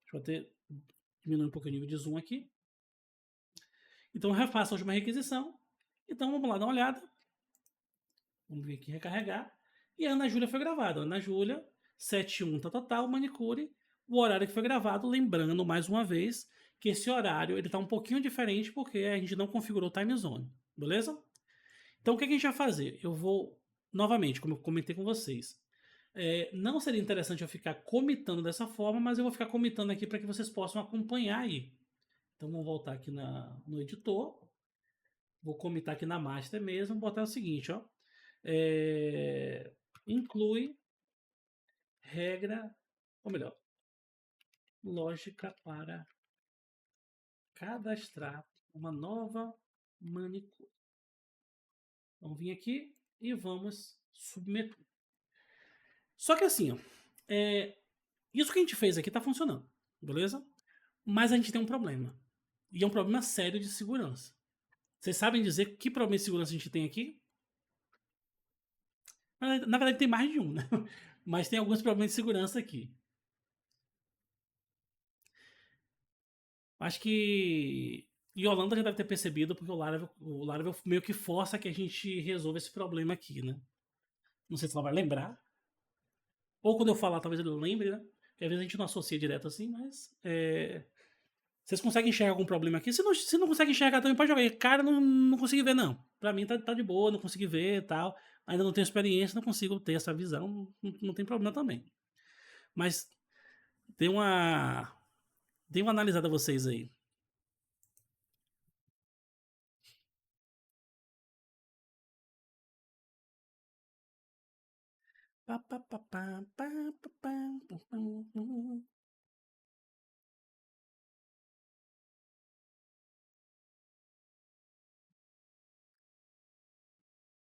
Deixa eu até diminuir um pouquinho o nível de zoom aqui. Então eu refaço a última requisição. Então vamos lá dar uma olhada. Vamos vir aqui recarregar. E a Ana Júlia foi gravada. Ana Júlia, 71 total, manicure. O horário que foi gravado, lembrando mais uma vez que esse horário ele está um pouquinho diferente porque a gente não configurou o time zone, beleza? Então o que a gente vai fazer? Eu vou, novamente, como eu comentei com vocês, não seria interessante eu ficar comitando dessa forma, mas eu vou ficar comitando aqui para que vocês possam acompanhar aí. Então vamos voltar aqui no editor, Vou comitar aqui na master mesmo, botar o seguinte, ó. Inclui regra, ou melhor, lógica para cadastrar uma nova manicure. Vamos vir aqui e vamos submeter. Só que assim, ó, isso que a gente fez aqui tá funcionando, beleza? Mas a gente tem um problema. E é um problema sério de segurança. Vocês sabem dizer que problema de segurança a gente tem aqui? Na verdade tem mais de um, né? Mas tem alguns problemas de segurança aqui. Acho que Yolanda já deve ter percebido, porque o Laravel meio que força que a gente resolva esse problema aqui, né? Não sei se ela vai lembrar. Ou quando eu falar, talvez ele lembre, né? Porque às vezes a gente não associa direto assim, mas. Vocês conseguem enxergar algum problema aqui? Se não consegue enxergar também, pode jogar. Cara, não consegui ver, não. Pra mim tá de boa, não consegui ver e tal. Ainda não tenho experiência, não consigo ter essa visão. Não tem problema também. Mas dê uma analisada vocês aí.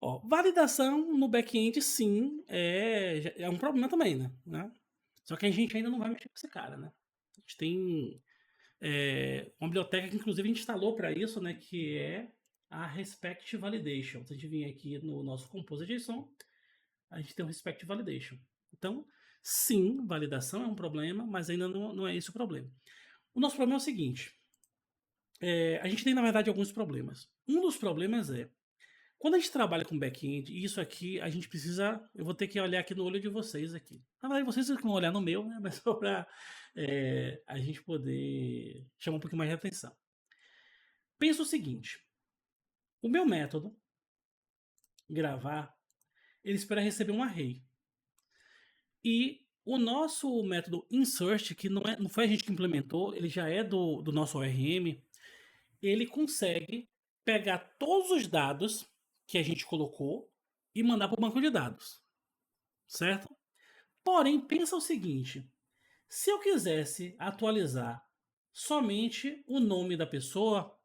Ó, validação no back-end, sim, é um problema também, né? Só que a gente ainda não vai mexer com esse cara, né? A gente tem uma biblioteca que, inclusive, a gente instalou para isso, né? Que é a Respect Validation. Se a gente vir aqui no nosso Compose.json, a gente tem o Respect Validation. Então, sim, validação é um problema, mas ainda não é esse o problema. O nosso problema é o seguinte. A gente tem, na verdade, alguns problemas. Um dos problemas é quando a gente trabalha com back-end, e isso aqui a gente precisa. Eu vou ter que olhar aqui no olho de vocês aqui. Na verdade, vocês vão olhar no meu, né? Mas só para a gente poder chamar um pouquinho mais de atenção. Pensa o seguinte: o meu método, gravar, ele espera receber um array. E o nosso método insert, que não foi a gente que implementou, ele já é do nosso ORM, ele consegue pegar todos os dados que a gente colocou e mandar para o banco de dados. Certo? Porém, pensa o seguinte: se eu quisesse atualizar somente o nome da pessoa,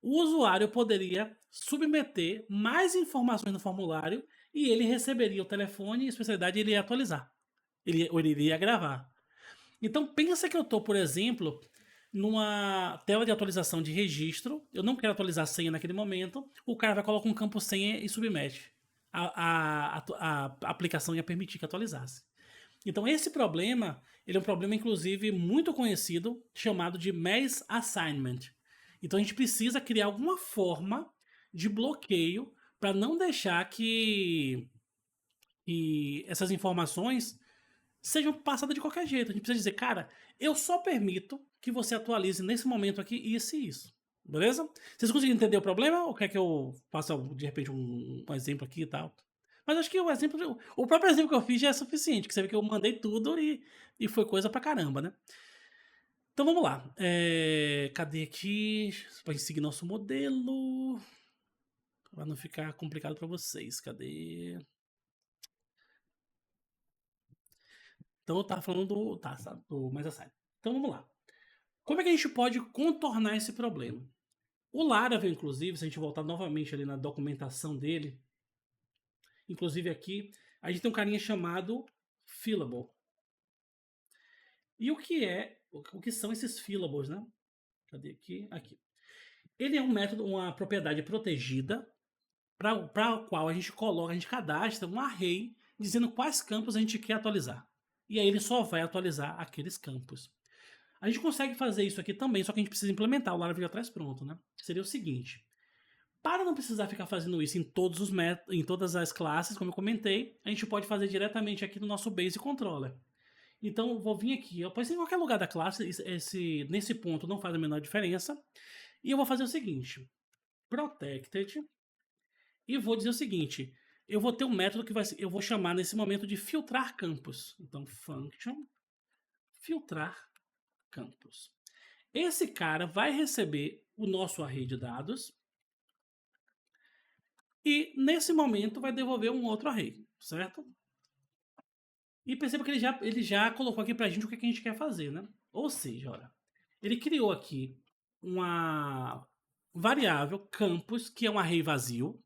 o usuário poderia submeter mais informações no formulário e ele receberia o telefone e a especialidade ele ia atualizar. Ou ele iria gravar. Então pensa que eu estou, por exemplo, numa tela de atualização de registro, eu não quero atualizar a senha naquele momento, o cara vai colocar um campo senha e submete. A aplicação ia permitir que atualizasse. Então esse problema, ele é um problema inclusive muito conhecido, chamado de mass assignment. Então a gente precisa criar alguma forma de bloqueio para não deixar que essas informações sejam passadas de qualquer jeito. A gente precisa dizer, cara, eu só permito que você atualize nesse momento aqui isso e isso. Beleza? Vocês conseguem entender o problema? Ou quer que eu faça, de repente, um exemplo aqui e tal? Mas acho que o próprio exemplo que eu fiz já é suficiente, que você vê que eu mandei tudo e foi coisa pra caramba, né? Então vamos lá. Cadê aqui? Pra gente seguir nosso modelo. Pra não ficar complicado pra vocês. Cadê? Então eu tava falando do mais assign. Então vamos lá. Como é que a gente pode contornar esse problema? O Laravel, inclusive, se a gente voltar novamente ali na documentação dele, inclusive aqui, a gente tem um carinha chamado fillable. E o que são esses fillables, né? Cadê aqui? Aqui. Ele é um método, uma propriedade protegida para a qual a gente cadastra um array dizendo quais campos a gente quer atualizar. E aí ele só vai atualizar aqueles campos. A gente consegue fazer isso aqui também, só que a gente precisa implementar o Laravel já traz pronto, né? Seria o seguinte: para não precisar ficar fazendo isso em todas as classes, como eu comentei, a gente pode fazer diretamente aqui no nosso Base Controller. Então, eu vou vir aqui, pode ser em qualquer lugar da classe, nesse ponto não faz a menor diferença. E eu vou fazer o seguinte: protected, e vou dizer o seguinte: eu vou ter um método que eu vou chamar nesse momento de filtrar campos. Então, function filtrar campos. Esse cara vai receber o nosso array de dados E nesse momento vai devolver um outro array, certo? E perceba que ele já colocou aqui pra gente o que a gente quer fazer, né? Ou seja, olha, ele criou aqui uma variável campus, que é um array vazio,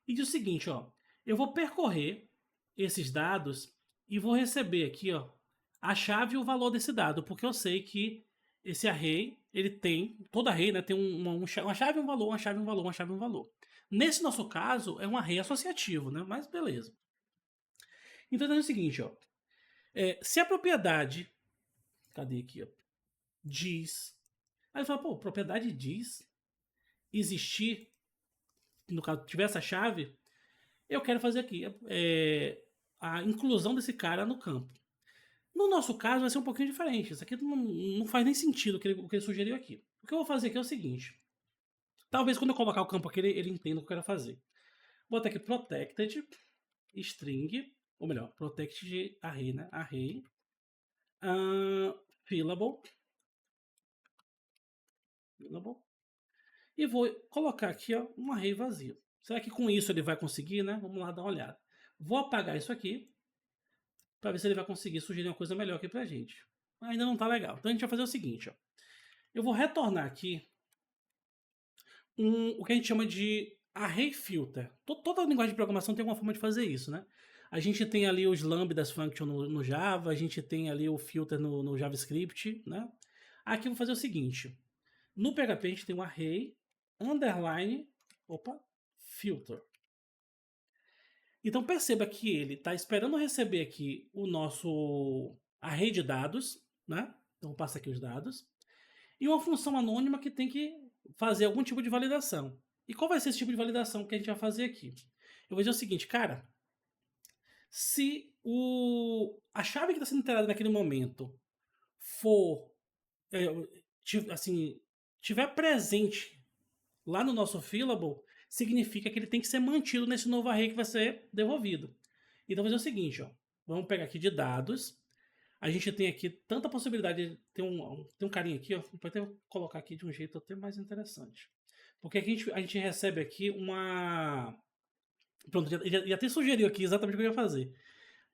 e diz o seguinte, ó, eu vou percorrer esses dados e vou receber aqui, ó, a chave e o valor desse dado, porque eu sei que esse array, ele tem, todo array, né, tem uma chave e um valor, uma chave e um valor, uma chave e um valor. Nesse nosso caso, é um array associativo, né, mas beleza. Então é o seguinte, ó, se a propriedade, cadê aqui, ó, diz, aí fala, pô, propriedade diz existir, no caso, tiver essa chave, eu quero fazer aqui a inclusão desse cara no campo. No nosso caso vai ser um pouquinho diferente. Isso aqui não faz nem sentido o que ele sugeriu aqui. O que eu vou fazer aqui é o seguinte. Talvez quando eu colocar o campo aqui ele entenda o que eu quero fazer. Vou botar aqui protected string, ou melhor, protected array, né? Array fillable. E vou colocar aqui, ó, um array vazio. Será que com isso ele vai conseguir, né? Vamos lá dar uma olhada. Vou apagar isso aqui para ver se ele vai conseguir sugerir uma coisa melhor aqui pra gente. Ainda não tá legal. Então a gente vai fazer o seguinte, ó. Eu vou retornar aqui o que a gente chama de array filter. Toda linguagem de programação tem uma forma de fazer isso, né? A gente tem ali os lambdas function no Java, a gente tem ali o filter no JavaScript, né? Aqui eu vou fazer o seguinte. No PHP a gente tem um array underline, filter. Então perceba que ele está esperando receber aqui o nosso array de dados, né? Então passa aqui os dados. E uma função anônima que tem que fazer algum tipo de validação. E qual vai ser esse tipo de validação que a gente vai fazer aqui? Eu vou dizer o seguinte, cara, se a chave que está sendo integrada naquele momento for, tiver presente lá no nosso fillable, significa que ele tem que ser mantido nesse novo array que vai ser devolvido. Então, vou fazer o seguinte, ó, vamos pegar aqui de dados. A gente tem aqui tanta possibilidade de ter um carinha aqui, ó, pode até colocar aqui de um jeito até mais interessante. Porque aqui a gente recebe aqui uma... Pronto, já até sugeriu aqui exatamente o que eu ia fazer.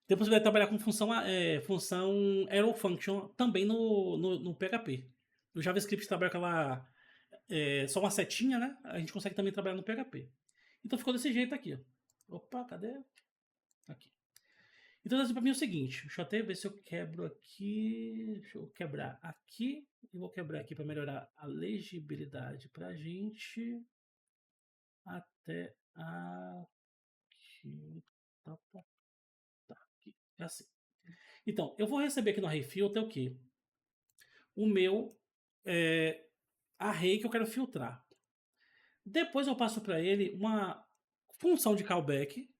Tem a possibilidade de trabalhar com função arrow function também no PHP. No JavaScript trabalha aquela... só uma setinha, né? A gente consegue também trabalhar no PHP. Então ficou desse jeito aqui, ó. Opa, cadê? Aqui. Então, assim, para mim é o seguinte, deixa eu até ver se eu quebro aqui, deixa eu quebrar aqui, e vou quebrar aqui para melhorar a legibilidade para a gente, até aqui, aqui, é assim. Então, eu vou receber aqui no array filter o quê? O meu array que eu quero filtrar. Depois eu passo para ele uma função de callback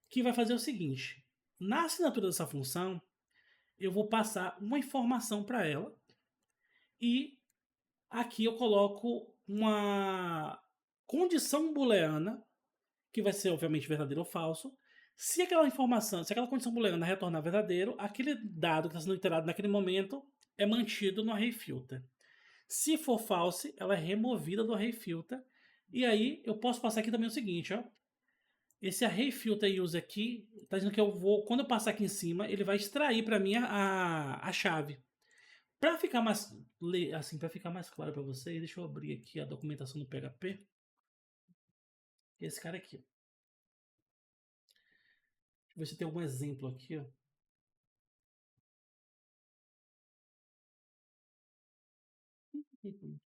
que vai fazer o seguinte, na assinatura dessa função, eu vou passar uma informação para ela e aqui eu coloco uma condição booleana, que vai ser obviamente verdadeiro ou falso. Se aquela informação, se aquela condição booleana retornar verdadeiro, aquele dado que está sendo iterado naquele momento é mantido no array filter. Se for false, ela é removida do array filter. E aí eu posso passar aqui também o seguinte, ó. Esse array filter use aqui, está dizendo que eu vou, quando eu passar aqui em cima, ele vai extrair para mim a chave. Para ficar mais para ficar mais claro para vocês, deixa eu abrir aqui a documentação do PHP. Esse cara aqui. Deixa eu ver se tem algum exemplo aqui, ó.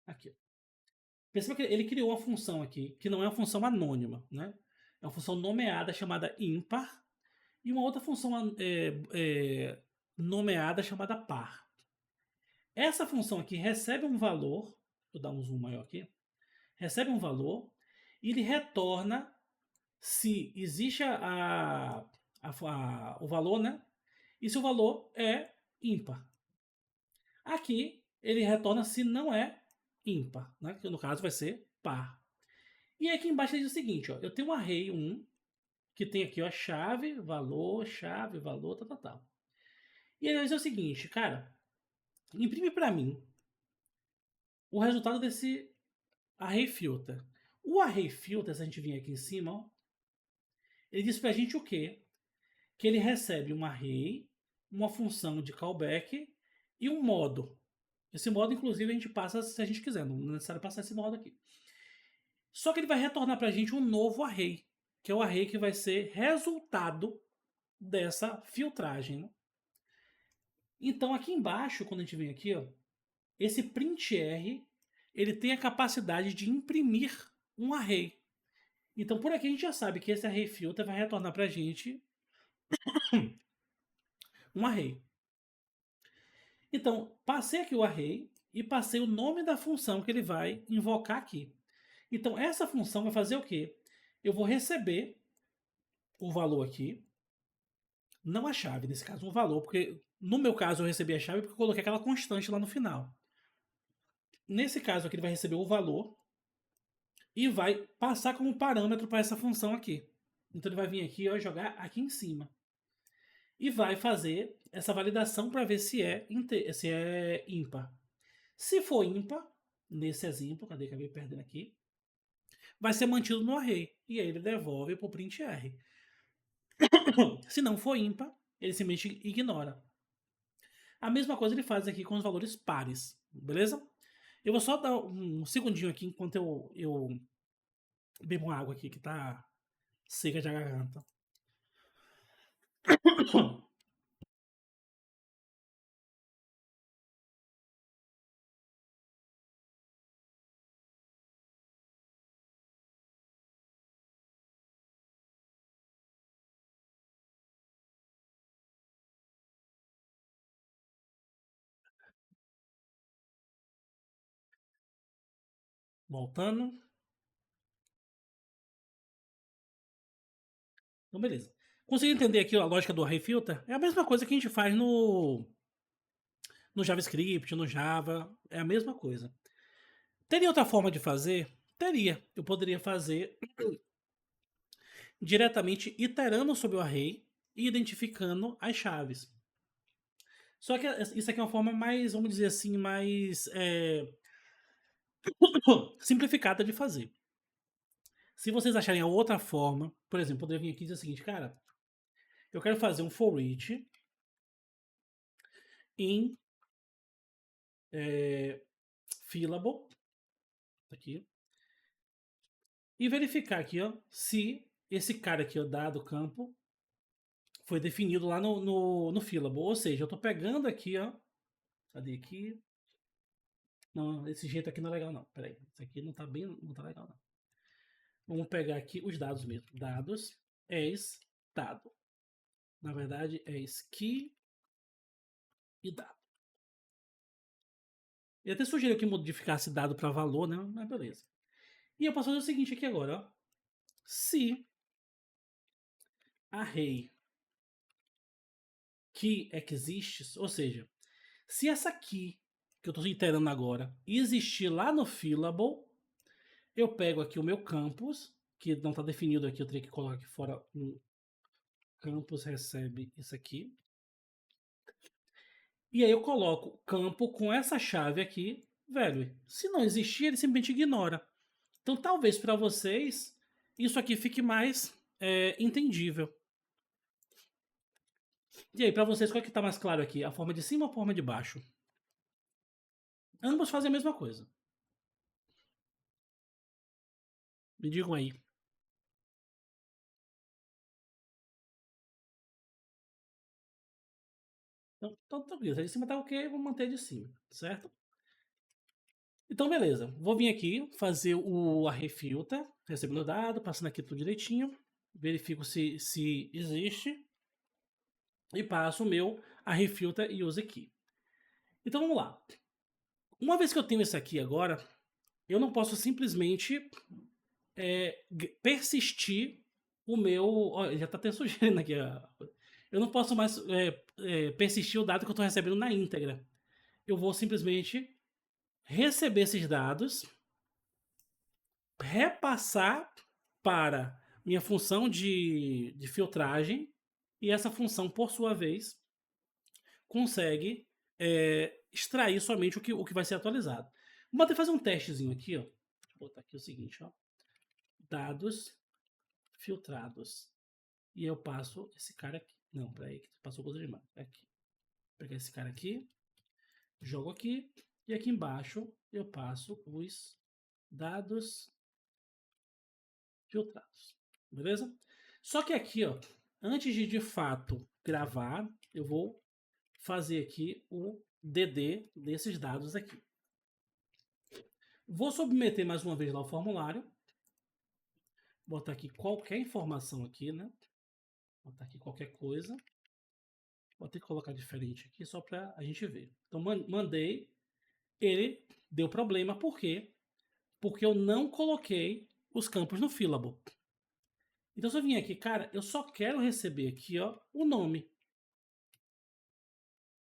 Aqui. Perceba que ele criou uma função aqui, que não é uma função anônima, né? É uma função nomeada chamada ímpar e uma outra função nomeada chamada par. Essa função aqui recebe um valor, vou dar um zoom maior aqui, recebe um valor e ele retorna se existe o valor, né? E se o valor é ímpar. Aqui ele retorna se não é ímpar, né? Que no caso vai ser par. E aqui embaixo ele diz o seguinte, ó, eu tenho um array 1, que tem aqui ó, chave, valor, tal. E ele diz o seguinte, cara, imprime para mim o resultado desse array filter. O array filter, se a gente vir aqui em cima, ó, Ele diz pra gente o quê? Que ele recebe um array, uma função de callback e um modo. Esse modo, inclusive, a gente passa se a gente quiser, não é necessário passar esse modo aqui. Só que ele vai retornar pra gente um novo array, que é o array que vai ser resultado dessa filtragem. Né? Então, aqui embaixo, quando a gente vem aqui, ó, esse printr, ele tem a capacidade de imprimir um array. Então, por aqui a gente já sabe que esse array filter vai retornar pra gente um array. Então, passei aqui o array e passei o nome da função que ele vai invocar aqui. Então, essa função vai fazer o quê? Eu vou receber o valor aqui, não a chave, nesse caso, um valor, porque no meu caso eu recebi a chave porque eu coloquei aquela constante lá no final. Nesse caso aqui, ele vai receber o valor e vai passar como parâmetro para essa função aqui. Então, ele vai vir aqui e jogar aqui em cima. E vai fazer essa validação para ver se é ímpar. Se for ímpar, nesse exemplo, cadê que eu acabei perdendo aqui, vai ser mantido no array. E aí ele devolve para o printr. Se não for ímpar, ele simplesmente ignora. A mesma coisa ele faz aqui com os valores pares, beleza? Eu vou só dar um segundinho aqui enquanto eu bebo uma água aqui que tá seca de garganta. Voltando. Então, beleza. Consegui entender aqui a lógica do array filter? É a mesma coisa que a gente faz no JavaScript, no Java. É a mesma coisa. Teria outra forma de fazer? Teria. Eu poderia fazer diretamente iterando sobre o array e identificando as chaves. Só que isso aqui é uma forma mais, vamos dizer assim, mais simplificada de fazer. Se vocês acharem a outra forma, por exemplo, poderia vir aqui e dizer o seguinte, cara, eu quero fazer um for each em fillable, aqui, e verificar aqui, ó, se esse cara aqui, ó, dado campo, foi definido lá no fillable. Ou seja, eu estou pegando aqui, ó, cadê aqui? Não, esse jeito aqui não é legal não, peraí, isso aqui não tá legal não. Vamos pegar aqui os dados mesmo, dados, dado. Na verdade é key e dado. Eu até sugeri que modificasse dado para valor, né? Mas beleza. E eu posso fazer o seguinte aqui agora, ó. Se array key exists, ou seja, se essa key que eu estou iterando agora existir lá no fillable, eu pego aqui o meu campus, que não está definido aqui, eu teria que colocar aqui fora um campus recebe isso aqui. E aí eu coloco campo com essa chave aqui, velho. Se não existir, ele simplesmente ignora. Então talvez para vocês isso aqui fique mais entendível. E aí, para vocês, qual é que tá mais claro aqui? A forma de cima ou a forma de baixo? Ambos fazem a mesma coisa. Me digam aí. Então beleza. De cima tá ok, vou manter de cima, certo? Então, beleza. Vou vir aqui fazer o array filter, recebendo o dado, passando aqui tudo direitinho. Verifico se existe. E passo o meu array filter e use aqui. Então, vamos lá. Uma vez que eu tenho isso aqui agora, eu não posso simplesmente persistir o meu... Ó, já tá até sugerindo aqui. Ó. Eu não posso mais persistir o dado que eu estou recebendo na íntegra. Eu vou simplesmente receber esses dados, repassar para minha função de filtragem, e essa função, por sua vez, consegue extrair somente o que vai ser atualizado. Vamos até fazer um testezinho aqui, ó. Vou botar aqui o seguinte, ó. Dados filtrados. e eu passo esse cara aqui. Não, peraí, que passou coisa demais. Aqui. Vou pegar esse cara aqui, jogo aqui, e aqui embaixo eu passo os dados filtrados. Beleza? Só que aqui, ó, antes de fato gravar, eu vou fazer aqui o DD desses dados aqui. Vou submeter mais uma vez lá o formulário. Botar aqui qualquer informação aqui, né? Botar aqui qualquer coisa. Vou ter que colocar diferente aqui só para a gente ver. Então, mandei. Ele deu problema. Por quê? Porque eu não coloquei os campos no Fillable. Então, se eu vim aqui, cara, eu só quero receber aqui, ó, o nome.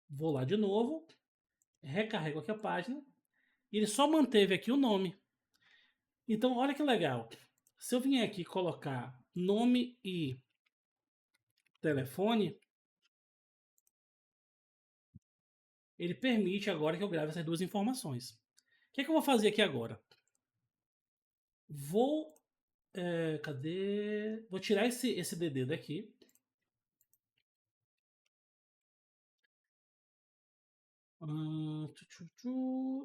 Vou lá de novo. Recarrego aqui a página. E ele só manteve aqui o nome. Então, olha que legal. Se eu vier aqui colocar nome e telefone, ele permite agora que eu grave essas duas informações. O que é que eu vou fazer aqui agora? Vou... cadê? Vou tirar esse DD daqui.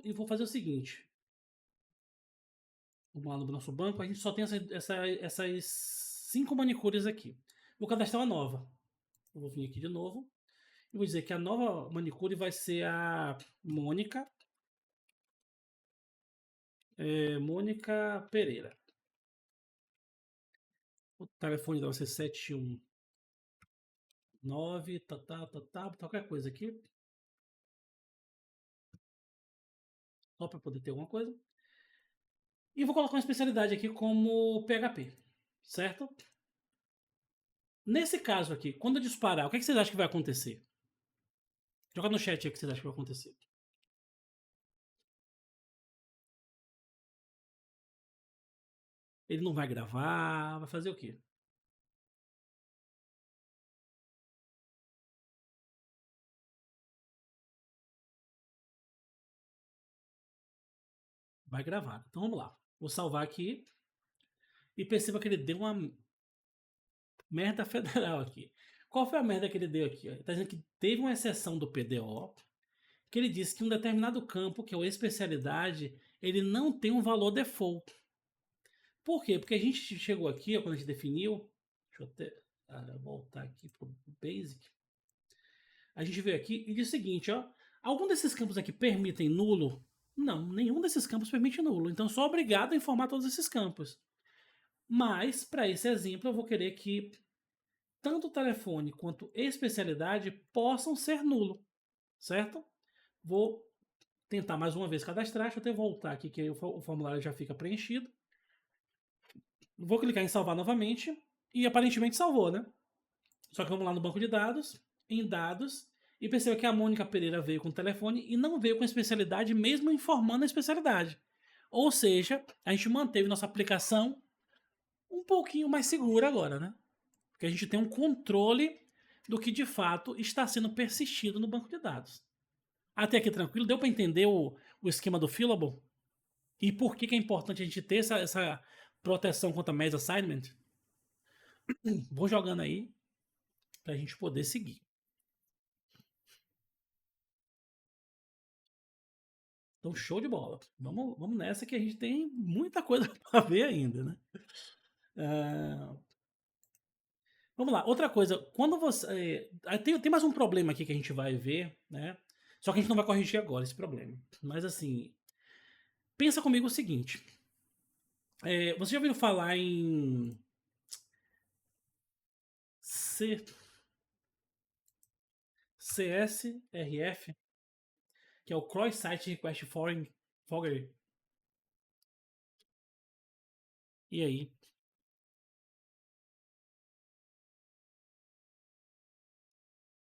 E vou fazer o seguinte. Vamos lá no nosso banco. A gente só tem essas 5 manicures aqui. Vou cadastrar uma nova. Eu vou vir aqui de novo. E vou dizer que a nova manicure vai ser a Mônica. Mônica Pereira. O telefone deve ser 719, qualquer coisa aqui. Só para poder ter alguma coisa. E vou colocar uma especialidade aqui como PHP, certo? Nesse caso aqui, quando eu disparar, o que vocês acham que vai acontecer? Joga no chat aí o que vocês acham que vai acontecer. Ele não vai gravar, vai fazer o quê? Vai gravar. Então vamos lá. Vou salvar aqui. E perceba que ele deu uma merda federal aqui. Qual foi a merda que ele deu aqui? Ele está dizendo que teve uma exceção do PDO, que ele disse que um determinado campo, que é o especialidade, ele não tem um valor default. Por quê? Porque a gente chegou aqui, ó, quando a gente definiu, deixa eu até voltar aqui para o Basic, a gente veio aqui e diz o seguinte, ó, algum desses campos aqui permitem nulo? Não, nenhum desses campos permite nulo, então eu sou obrigado a informar todos esses campos. Mas, para esse exemplo, eu vou querer que tanto o telefone quanto especialidade possam ser nulo, certo? Vou tentar mais uma vez cadastrar, deixa eu até voltar aqui que aí o formulário já fica preenchido. Vou clicar em salvar novamente e aparentemente salvou, né? Só que vamos lá no banco de dados, em dados, e perceba que a Mônica Pereira veio com o telefone e não veio com a especialidade, mesmo informando a especialidade. Ou seja, a gente manteve nossa aplicação um pouquinho mais segura agora, né? Porque a gente tem um controle do que de fato está sendo persistido no banco de dados. Até aqui tranquilo? Deu para entender o esquema do Fillable? E por que é importante a gente ter essa proteção contra mass assignment? Vou jogando aí para a gente poder seguir. Então, show de bola. Vamos nessa que a gente tem muita coisa para ver ainda, né? Vamos lá, outra coisa, quando você. Tem mais um problema aqui que a gente vai ver, né? Só que a gente não vai corrigir agora esse problema. Mas assim, pensa comigo o seguinte. Você já ouviu falar em CSRF, que é o Cross Site Request Forgery? E aí?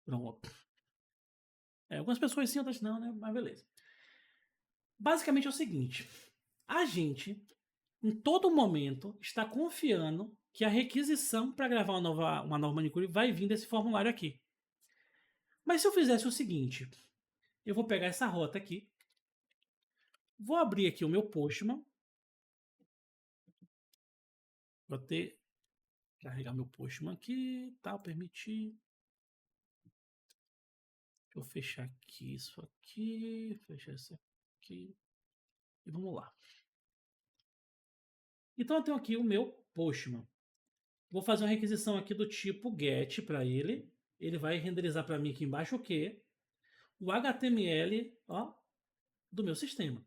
Pronto. Algumas pessoas sim, outras não, né? Mas beleza. Basicamente é o seguinte: a gente, em todo momento, está confiando que a requisição para gravar uma nova manicure vai vir desse formulário aqui. Mas se eu fizesse o seguinte, eu vou pegar essa rota aqui, vou abrir aqui o meu Postman, vou ter Carregar meu postman aqui, tal, permitir. Deixa eu fechar aqui isso aqui, fechar isso aqui. E vamos lá. Então eu tenho aqui o meu postman. Vou fazer uma requisição aqui do tipo get para ele. Ele vai renderizar para mim aqui embaixo o quê? O HTML, ó, do meu sistema.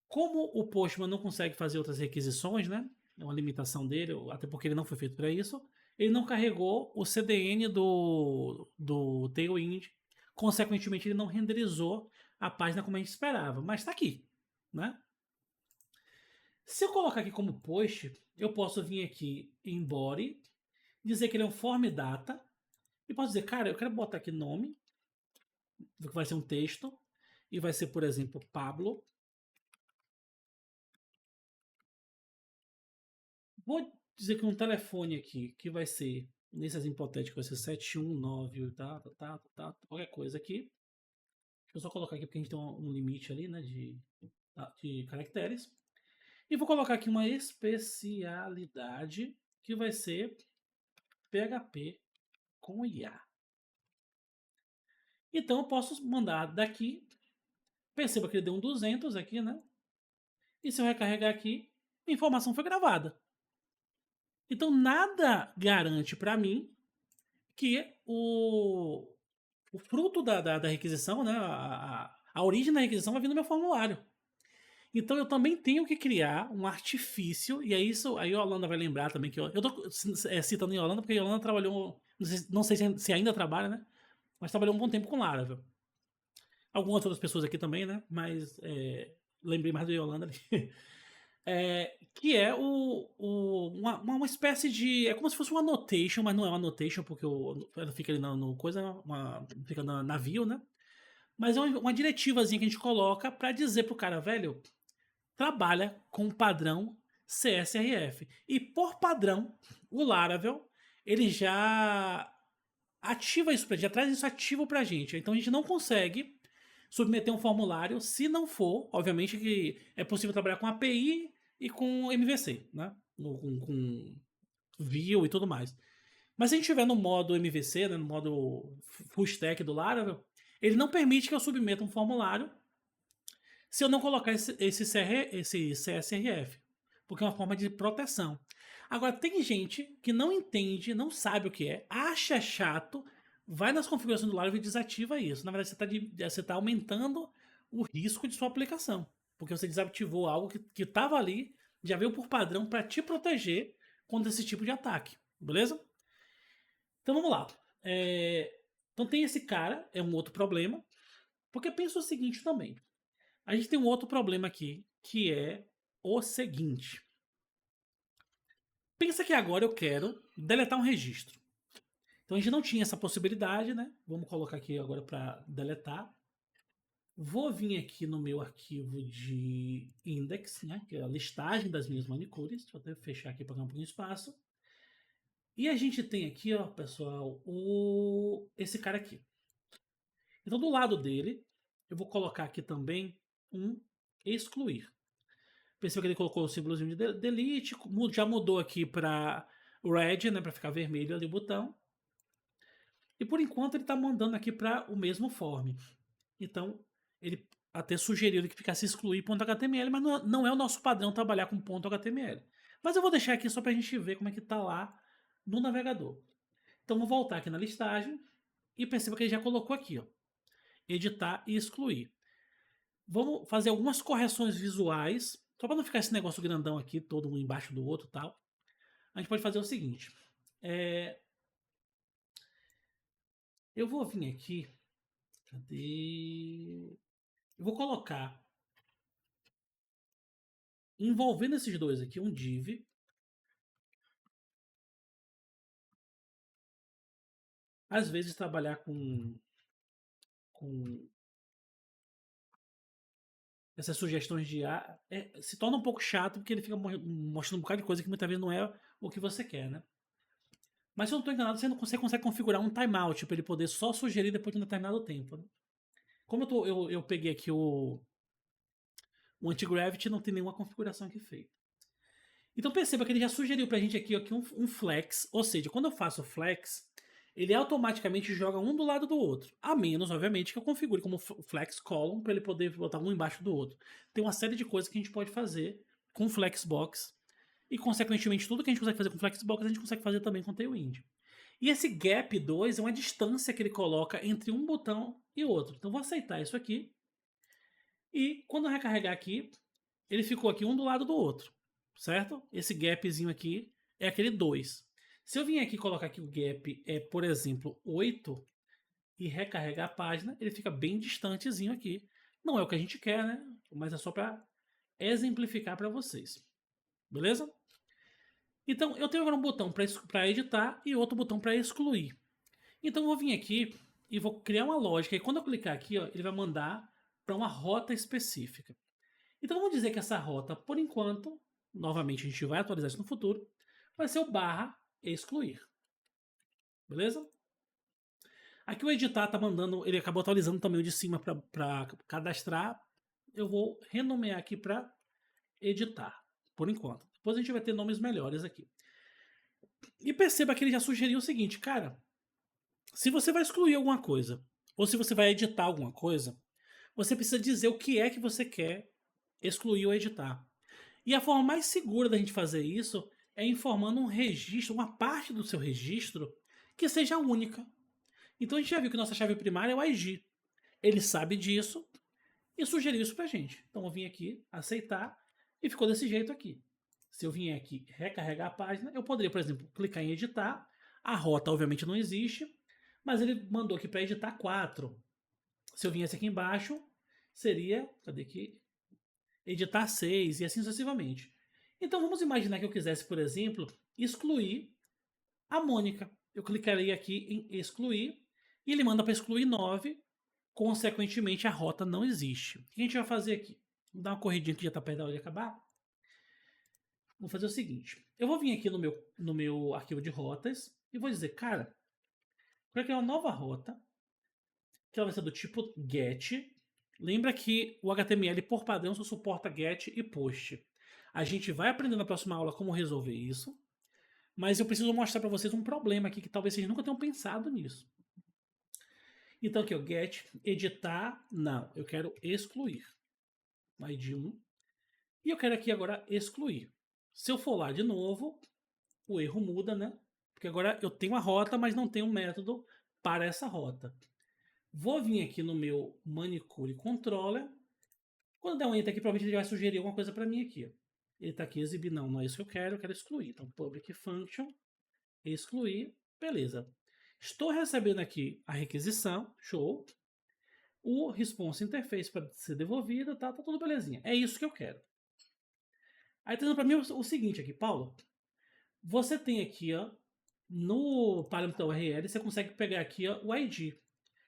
Como o Postman não consegue fazer outras requisições, né? É uma limitação dele, até porque ele não foi feito para isso. Ele não carregou o CDN do Tailwind. Consequentemente, ele não renderizou a página como a gente esperava. Mas está aqui, né? Se eu colocar aqui como post, eu posso vir aqui em body, dizer que ele é um form data, e posso dizer, cara, eu quero botar aqui nome, que vai ser um texto, e vai ser, por exemplo, Pablo. Vou dizer que um telefone aqui, que vai ser, nesse exemplo hipotético, vai ser 719, qualquer coisa aqui. Deixa eu só colocar aqui porque a gente tem um limite ali, né, de caracteres. E vou colocar aqui uma especialidade que vai ser PHP com IA. Então eu posso mandar daqui, perceba que ele deu um 200 aqui, né? E se eu recarregar aqui, a informação foi gravada. Então nada garante para mim que o fruto da requisição, né, a origem da requisição vai vir no meu formulário. Então eu também tenho que criar um artifício, e é isso, aí a Yolanda vai lembrar também que eu tô citando a Yolanda porque a Yolanda trabalhou, não sei se ainda trabalha, né, mas trabalhou um bom tempo com Laravel. Algumas outras pessoas aqui também, né, mas lembrei mais da Yolanda ali. Que é uma espécie de. É como se fosse uma annotation, mas não é uma annotation, porque ela fica ali no coisa, fica na navio, né? Mas é uma diretivazinha que a gente coloca para dizer pro cara, velho, trabalha com o padrão CSRF. E por padrão, o Laravel, ele já ativa isso pra gente, já traz isso ativo pra gente. Então a gente não consegue submeter um formulário se não for, obviamente que é possível trabalhar com API e com MVC, né? Com Vue e tudo mais. Mas se a gente estiver no modo MVC, né, no modo full stack do Laravel, ele não permite que eu submeta um formulário se eu não colocar esse CSRF, porque é uma forma de proteção. Agora, tem gente que não entende, não sabe o que é, acha chato, vai nas configurações do Laravel e desativa isso. Na verdade, você está aumentando o risco de sua aplicação, porque você desativou algo que estava ali, já veio por padrão para te proteger contra esse tipo de ataque, beleza? Então vamos lá. Então tem esse cara, é um outro problema, porque pensa o seguinte também. A gente tem um outro problema aqui, que é o seguinte. Pensa que agora eu quero deletar um registro. Então a gente não tinha essa possibilidade, né? Vamos colocar aqui agora para deletar. Vou vir aqui no meu arquivo de index, né? Que é a listagem das minhas manicures. Deixa eu até fechar aqui para ganhar um pouquinho de espaço. E a gente tem aqui, ó, pessoal, esse cara aqui. Então do lado dele, eu vou colocar aqui também um excluir. Percebeu que ele colocou o símbolozinho de delete, já mudou aqui para red, né, para ficar vermelho ali o botão. E por enquanto ele está mandando aqui para o mesmo form. Então ele até sugeriu que ficasse excluir.html, mas não é o nosso padrão trabalhar com .html. Mas eu vou deixar aqui só para a gente ver como é que está lá no navegador. Então vou voltar aqui na listagem e perceba que ele já colocou aqui, ó, editar e excluir. Vamos fazer algumas correções visuais, só para não ficar esse negócio grandão aqui, todo um embaixo do outro e tal. A gente pode fazer o seguinte. Eu vou vir aqui. Cadê? Eu vou colocar, envolvendo esses dois aqui, um div. Às vezes trabalhar com essas sugestões de IA se torna um pouco chato, porque ele fica mostrando um bocado de coisa que muitas vezes não é o que você quer, né? Mas se eu não estou enganado, você consegue configurar um timeout para ele poder só sugerir depois de um determinado tempo. Né? Como eu peguei aqui o anti-gravity, não tem nenhuma configuração aqui feita. Então perceba que ele já sugeriu pra gente aqui, ó, que um flex, ou seja, quando eu faço flex, ele automaticamente joga um do lado do outro. A menos, obviamente, que eu configure como flex column para ele poder botar um embaixo do outro. Tem uma série de coisas que a gente pode fazer com flexbox e, consequentemente, tudo que a gente consegue fazer com flexbox a gente consegue fazer também com Tailwind. E esse gap 2 é uma distância que ele coloca entre um botão e outro. Então eu vou aceitar isso aqui. E quando eu recarregar aqui, ele ficou aqui um do lado do outro, certo? Esse gapzinho aqui é aquele 2. Se eu vim aqui e colocar aqui o gap é, por exemplo, 8 e recarregar a página, ele fica bem distantezinho aqui. Não é o que a gente quer, né? Mas é só para exemplificar para vocês. Beleza? Então, eu tenho agora um botão para editar e outro botão para excluir. Então, eu vou vir aqui e vou criar uma lógica. E quando eu clicar aqui, ó, ele vai mandar para uma rota específica. Então, vamos dizer que essa rota, por enquanto, novamente a gente vai atualizar isso no futuro, vai ser o barra excluir. Beleza? Aqui o editar tá mandando, ele acabou atualizando também o de cima para cadastrar. Eu vou renomear aqui para editar, por enquanto. Depois a gente vai ter nomes melhores aqui. E perceba que ele já sugeriu o seguinte, cara, se você vai excluir alguma coisa, ou se você vai editar alguma coisa, você precisa dizer o que é que você quer excluir ou editar. E a forma mais segura da gente fazer isso é informando um registro, uma parte do seu registro que seja única. Então a gente já viu que nossa chave primária é o IG. Ele sabe disso e sugeriu isso pra gente. Então eu vim aqui, aceitar, e ficou desse jeito aqui. Se eu vier aqui recarregar a página, eu poderia, por exemplo, clicar em editar. A rota obviamente não existe, mas ele mandou aqui para editar 4. Se eu viesse aqui embaixo, seria, cadê aqui? Editar 6 e assim sucessivamente. Então vamos imaginar que eu quisesse, por exemplo, excluir a Mônica. Eu clicaria aqui em excluir e ele manda para excluir 9. Consequentemente, a rota não existe. O que a gente vai fazer aqui? Vou dar uma corridinha que já está perto da hora de acabar. Vou fazer o seguinte. Eu vou vir aqui no meu arquivo de rotas e vou dizer, cara, vou criar uma nova rota, que ela vai ser do tipo get. Lembra que o HTML, por padrão, só suporta get e post. A gente vai aprender na próxima aula como resolver isso, mas eu preciso mostrar para vocês um problema aqui que talvez vocês nunca tenham pensado nisso. Então aqui, o get, editar, não, eu quero excluir. ID 1. E eu quero aqui agora excluir. Se eu for lá de novo, o erro muda, né? Porque agora eu tenho a rota, mas não tenho um método para essa rota. Vou vir aqui no meu manicure controller. Quando der um enter aqui, provavelmente ele vai sugerir alguma coisa para mim aqui. Ele está aqui exibir, não é isso que eu quero excluir. Então, public function, excluir, beleza. Estou recebendo aqui a requisição, show. O response interface para ser devolvido, tá tudo belezinha. É isso que eu quero. Aí tá dizendo para mim o seguinte aqui, Paulo. Você tem aqui, ó, no parâmetro URL, você consegue pegar aqui, ó, o ID.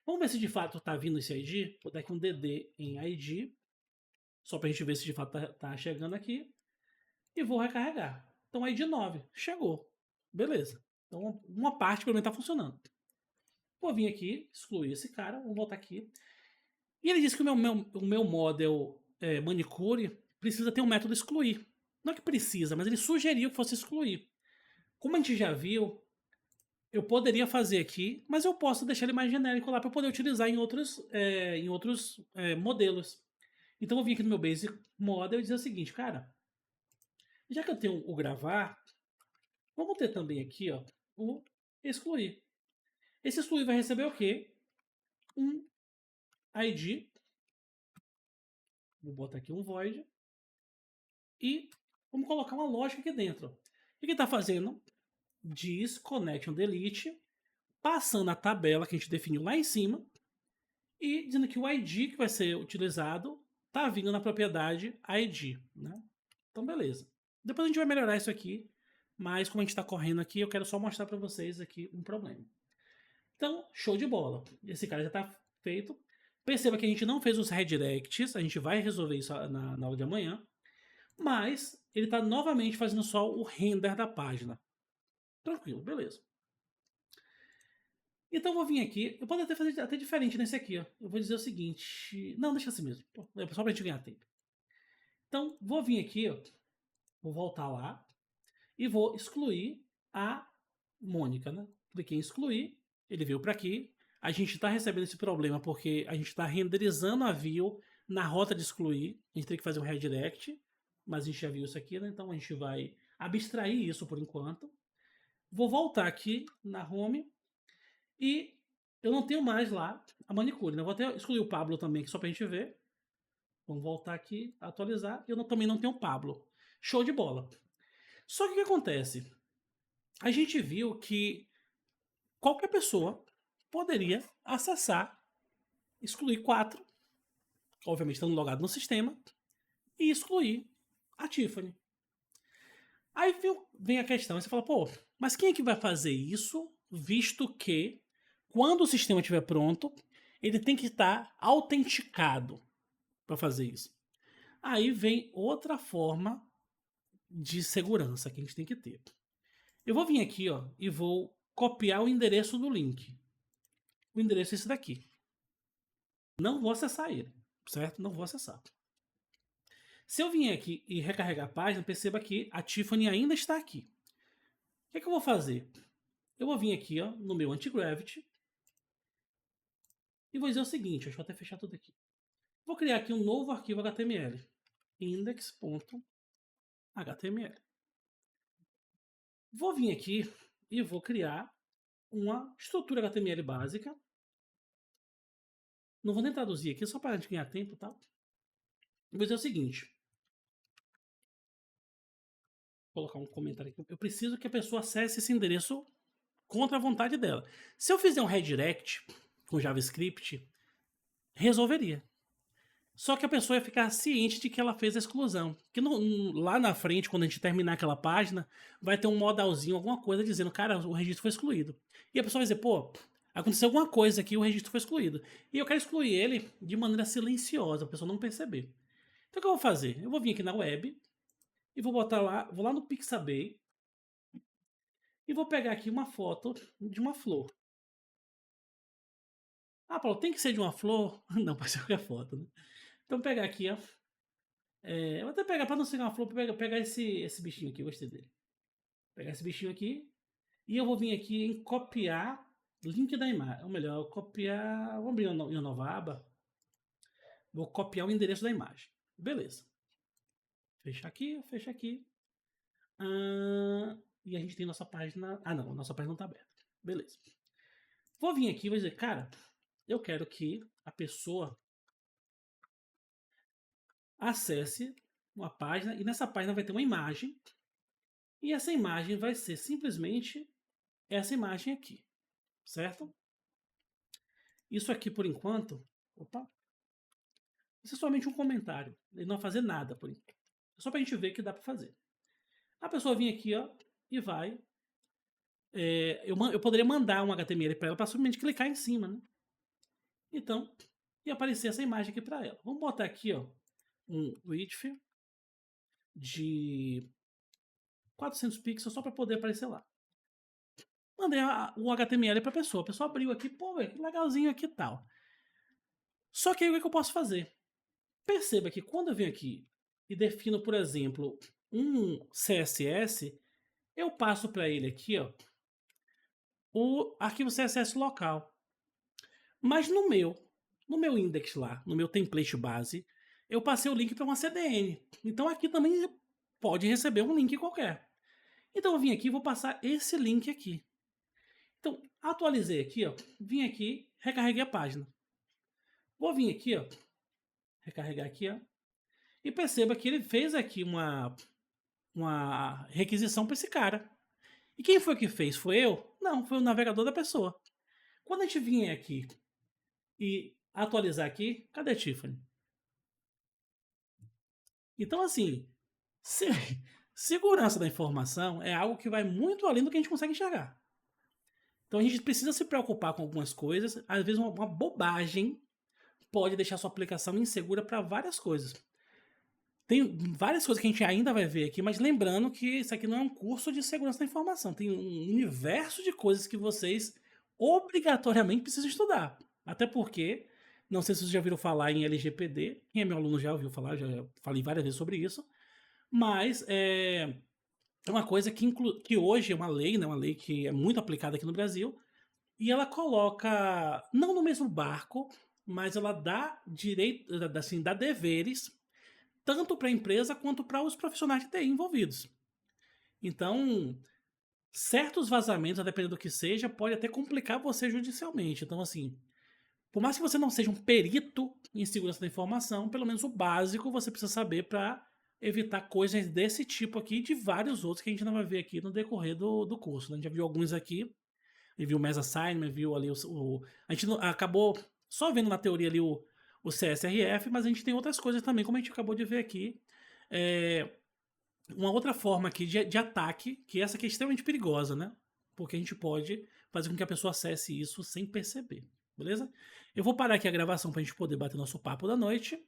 Vamos ver se de fato tá vindo esse ID. Vou dar aqui um DD em ID, só para a gente ver se de fato tá chegando aqui. E vou recarregar. Então, ID 9, chegou. Beleza. Então, uma parte pelo menos tá funcionando. Vou vir aqui, excluir esse cara, vou voltar aqui. E ele disse que o meu model manicure precisa ter um método excluir. Não é que precisa, mas ele sugeriu que fosse excluir. Como a gente já viu, eu poderia fazer aqui, mas eu posso deixar ele mais genérico lá para poder utilizar em outros modelos. Então eu vou vir aqui no meu Basic Model e dizer o seguinte, cara, já que eu tenho o gravar, vamos ter também aqui, ó, o excluir. Esse excluir vai receber o quê? Um ID. Vou botar aqui um void. E vamos colocar uma lógica aqui dentro. O que ele está fazendo? Diz connection delete, passando a tabela que a gente definiu lá em cima e dizendo que o ID que vai ser utilizado está vindo na propriedade ID. Né? Então, beleza. Depois a gente vai melhorar isso aqui, mas como a gente está correndo aqui, eu quero só mostrar para vocês aqui um problema. Então, show de bola. Esse cara já está feito. Perceba que a gente não fez os redirects, a gente vai resolver isso na aula de amanhã, mas ele está novamente fazendo só o render da página. Tranquilo, beleza. Então eu vou vir aqui, eu posso até fazer até diferente nesse aqui, ó. Eu vou dizer o seguinte, não, deixa assim mesmo, só pra gente ganhar tempo. Então, vou vir aqui, ó, vou voltar lá, e vou excluir a Mônica, né? Cliquei em excluir, ele veio para aqui. A gente está recebendo esse problema porque a gente está renderizando a view na rota de excluir. A gente tem que fazer um redirect, mas a gente já viu isso aqui, né? Então a gente vai abstrair isso por enquanto. Vou voltar aqui na home e eu não tenho mais lá a manicure, né? Vou até excluir o Pablo também aqui só pra gente ver. Vamos voltar aqui, atualizar. Eu também não tenho o Pablo. Show de bola. Só que o que acontece? A gente viu que qualquer pessoa poderia acessar, excluir 4, obviamente estando logado no sistema, e excluir a Tiffany. Aí vem a questão, você fala, pô, mas quem é que vai fazer isso, visto que quando o sistema estiver pronto, ele tem que estar autenticado para fazer isso. Aí vem outra forma de segurança que a gente tem que ter. Eu vou vir aqui, ó, e vou copiar o endereço do link. O endereço é esse daqui. Não vou acessar ele, certo? Não vou acessar. Se eu vim aqui e recarregar a página, perceba que a Tiffany ainda está aqui. O que é que eu vou fazer? Eu vou vir aqui, ó, no meu anti-gravity e vou dizer o seguinte, deixa eu até fechar tudo aqui. Vou criar aqui um novo arquivo HTML, index.html. Vou vir aqui e vou criar uma estrutura HTML básica. Não vou nem traduzir aqui, só para a gente ganhar tempo, tá? Vou dizer o seguinte. Vou colocar um comentário aqui. Eu preciso que a pessoa acesse esse endereço contra a vontade dela. Se eu fizer um redirect com JavaScript, resolveria. Só que a pessoa ia ficar ciente de que ela fez a exclusão. Que lá na frente, quando a gente terminar aquela página, vai ter um modalzinho, alguma coisa dizendo, cara, o registro foi excluído. E a pessoa vai dizer, pô, aconteceu alguma coisa aqui, o registro foi excluído. E eu quero excluir ele de maneira silenciosa, a pessoa não perceber. Então o que eu vou fazer? Eu vou vir aqui na web e vou botar lá, vou lá no Pixabay e vou pegar aqui uma foto de uma flor. Ah, Paulo, tem que ser de uma flor? Não, pode ser qualquer foto, né? Então, vou pegar aqui, ó. Eu vou até pegar, para não ser uma flor, pegar esse bichinho aqui, eu gostei dele. Pegar esse bichinho aqui. E eu vou vir aqui em copiar link da imagem. Ou melhor, copiar. Vamos abrir uma nova aba. Vou copiar o endereço da imagem. Beleza. Fecha aqui, fecha aqui. E a gente tem nossa página. Ah, não, nossa página não está aberta. Beleza. Vou vir aqui e vou dizer, cara, eu quero que a pessoa acesse uma página e nessa página vai ter uma imagem e essa imagem vai ser simplesmente essa imagem aqui, certo? Isso aqui por enquanto, isso é somente um comentário, ele não vai fazer nada por enquanto, é só pra gente ver que dá pra fazer. A pessoa vem aqui, ó, e vai, eu poderia mandar um HTML para ela para simplesmente clicar em cima, né? Então, ia aparecer essa imagem aqui para ela. Vamos botar aqui, ó, um width de 400 pixels só para poder aparecer lá. Mandei o HTML para a pessoa abriu aqui, pô, velho, que legalzinho aqui e tal. Só que aí o que eu posso fazer? Perceba que quando eu venho aqui e defino, por exemplo, um CSS, eu passo para ele aqui, ó, o arquivo CSS local. Mas no meu index lá, no meu template base, eu passei o link para uma CDN. Então aqui também pode receber um link qualquer. Então eu vim aqui e vou passar esse link aqui. Então, atualizei aqui, ó, vim aqui, recarreguei a página. Vou vir aqui, ó, recarregar aqui, ó, e perceba que ele fez aqui uma requisição para esse cara. E quem foi que fez? Foi eu? Não, foi o navegador da pessoa. Quando a gente vier aqui e atualizar aqui, cadê a Tiffany? Então, assim, segurança da informação é algo que vai muito além do que a gente consegue enxergar. Então a gente precisa se preocupar com algumas coisas. Às vezes uma bobagem pode deixar sua aplicação insegura para várias coisas. Tem várias coisas que a gente ainda vai ver aqui, mas lembrando que isso aqui não é um curso de segurança da informação. Tem um universo de coisas que vocês obrigatoriamente precisam estudar. Até porque, não sei se vocês já ouviram falar em LGPD. Quem é meu aluno já ouviu falar, já falei várias vezes sobre isso. Mas é uma coisa que hoje é uma lei, né? Uma lei que é muito aplicada aqui no Brasil, e ela coloca, não no mesmo barco, mas ela dá direito, assim, dá deveres tanto para a empresa quanto para os profissionais de TI envolvidos. Então, certos vazamentos, a depender do que seja, pode até complicar você judicialmente. Então, assim, por mais que você não seja um perito em segurança da informação, pelo menos o básico você precisa saber para evitar coisas desse tipo aqui e de vários outros que a gente não vai ver aqui no decorrer do curso, né? A gente já viu alguns aqui, a gente viu o Mesa Assignment, viu ali a gente acabou só vendo na teoria ali o CSRF, mas a gente tem outras coisas também, como a gente acabou de ver aqui. É, uma outra forma aqui de ataque, que essa aqui é extremamente perigosa, né? Porque a gente pode fazer com que a pessoa acesse isso sem perceber, beleza? Eu vou parar aqui a gravação para a gente poder bater nosso papo da noite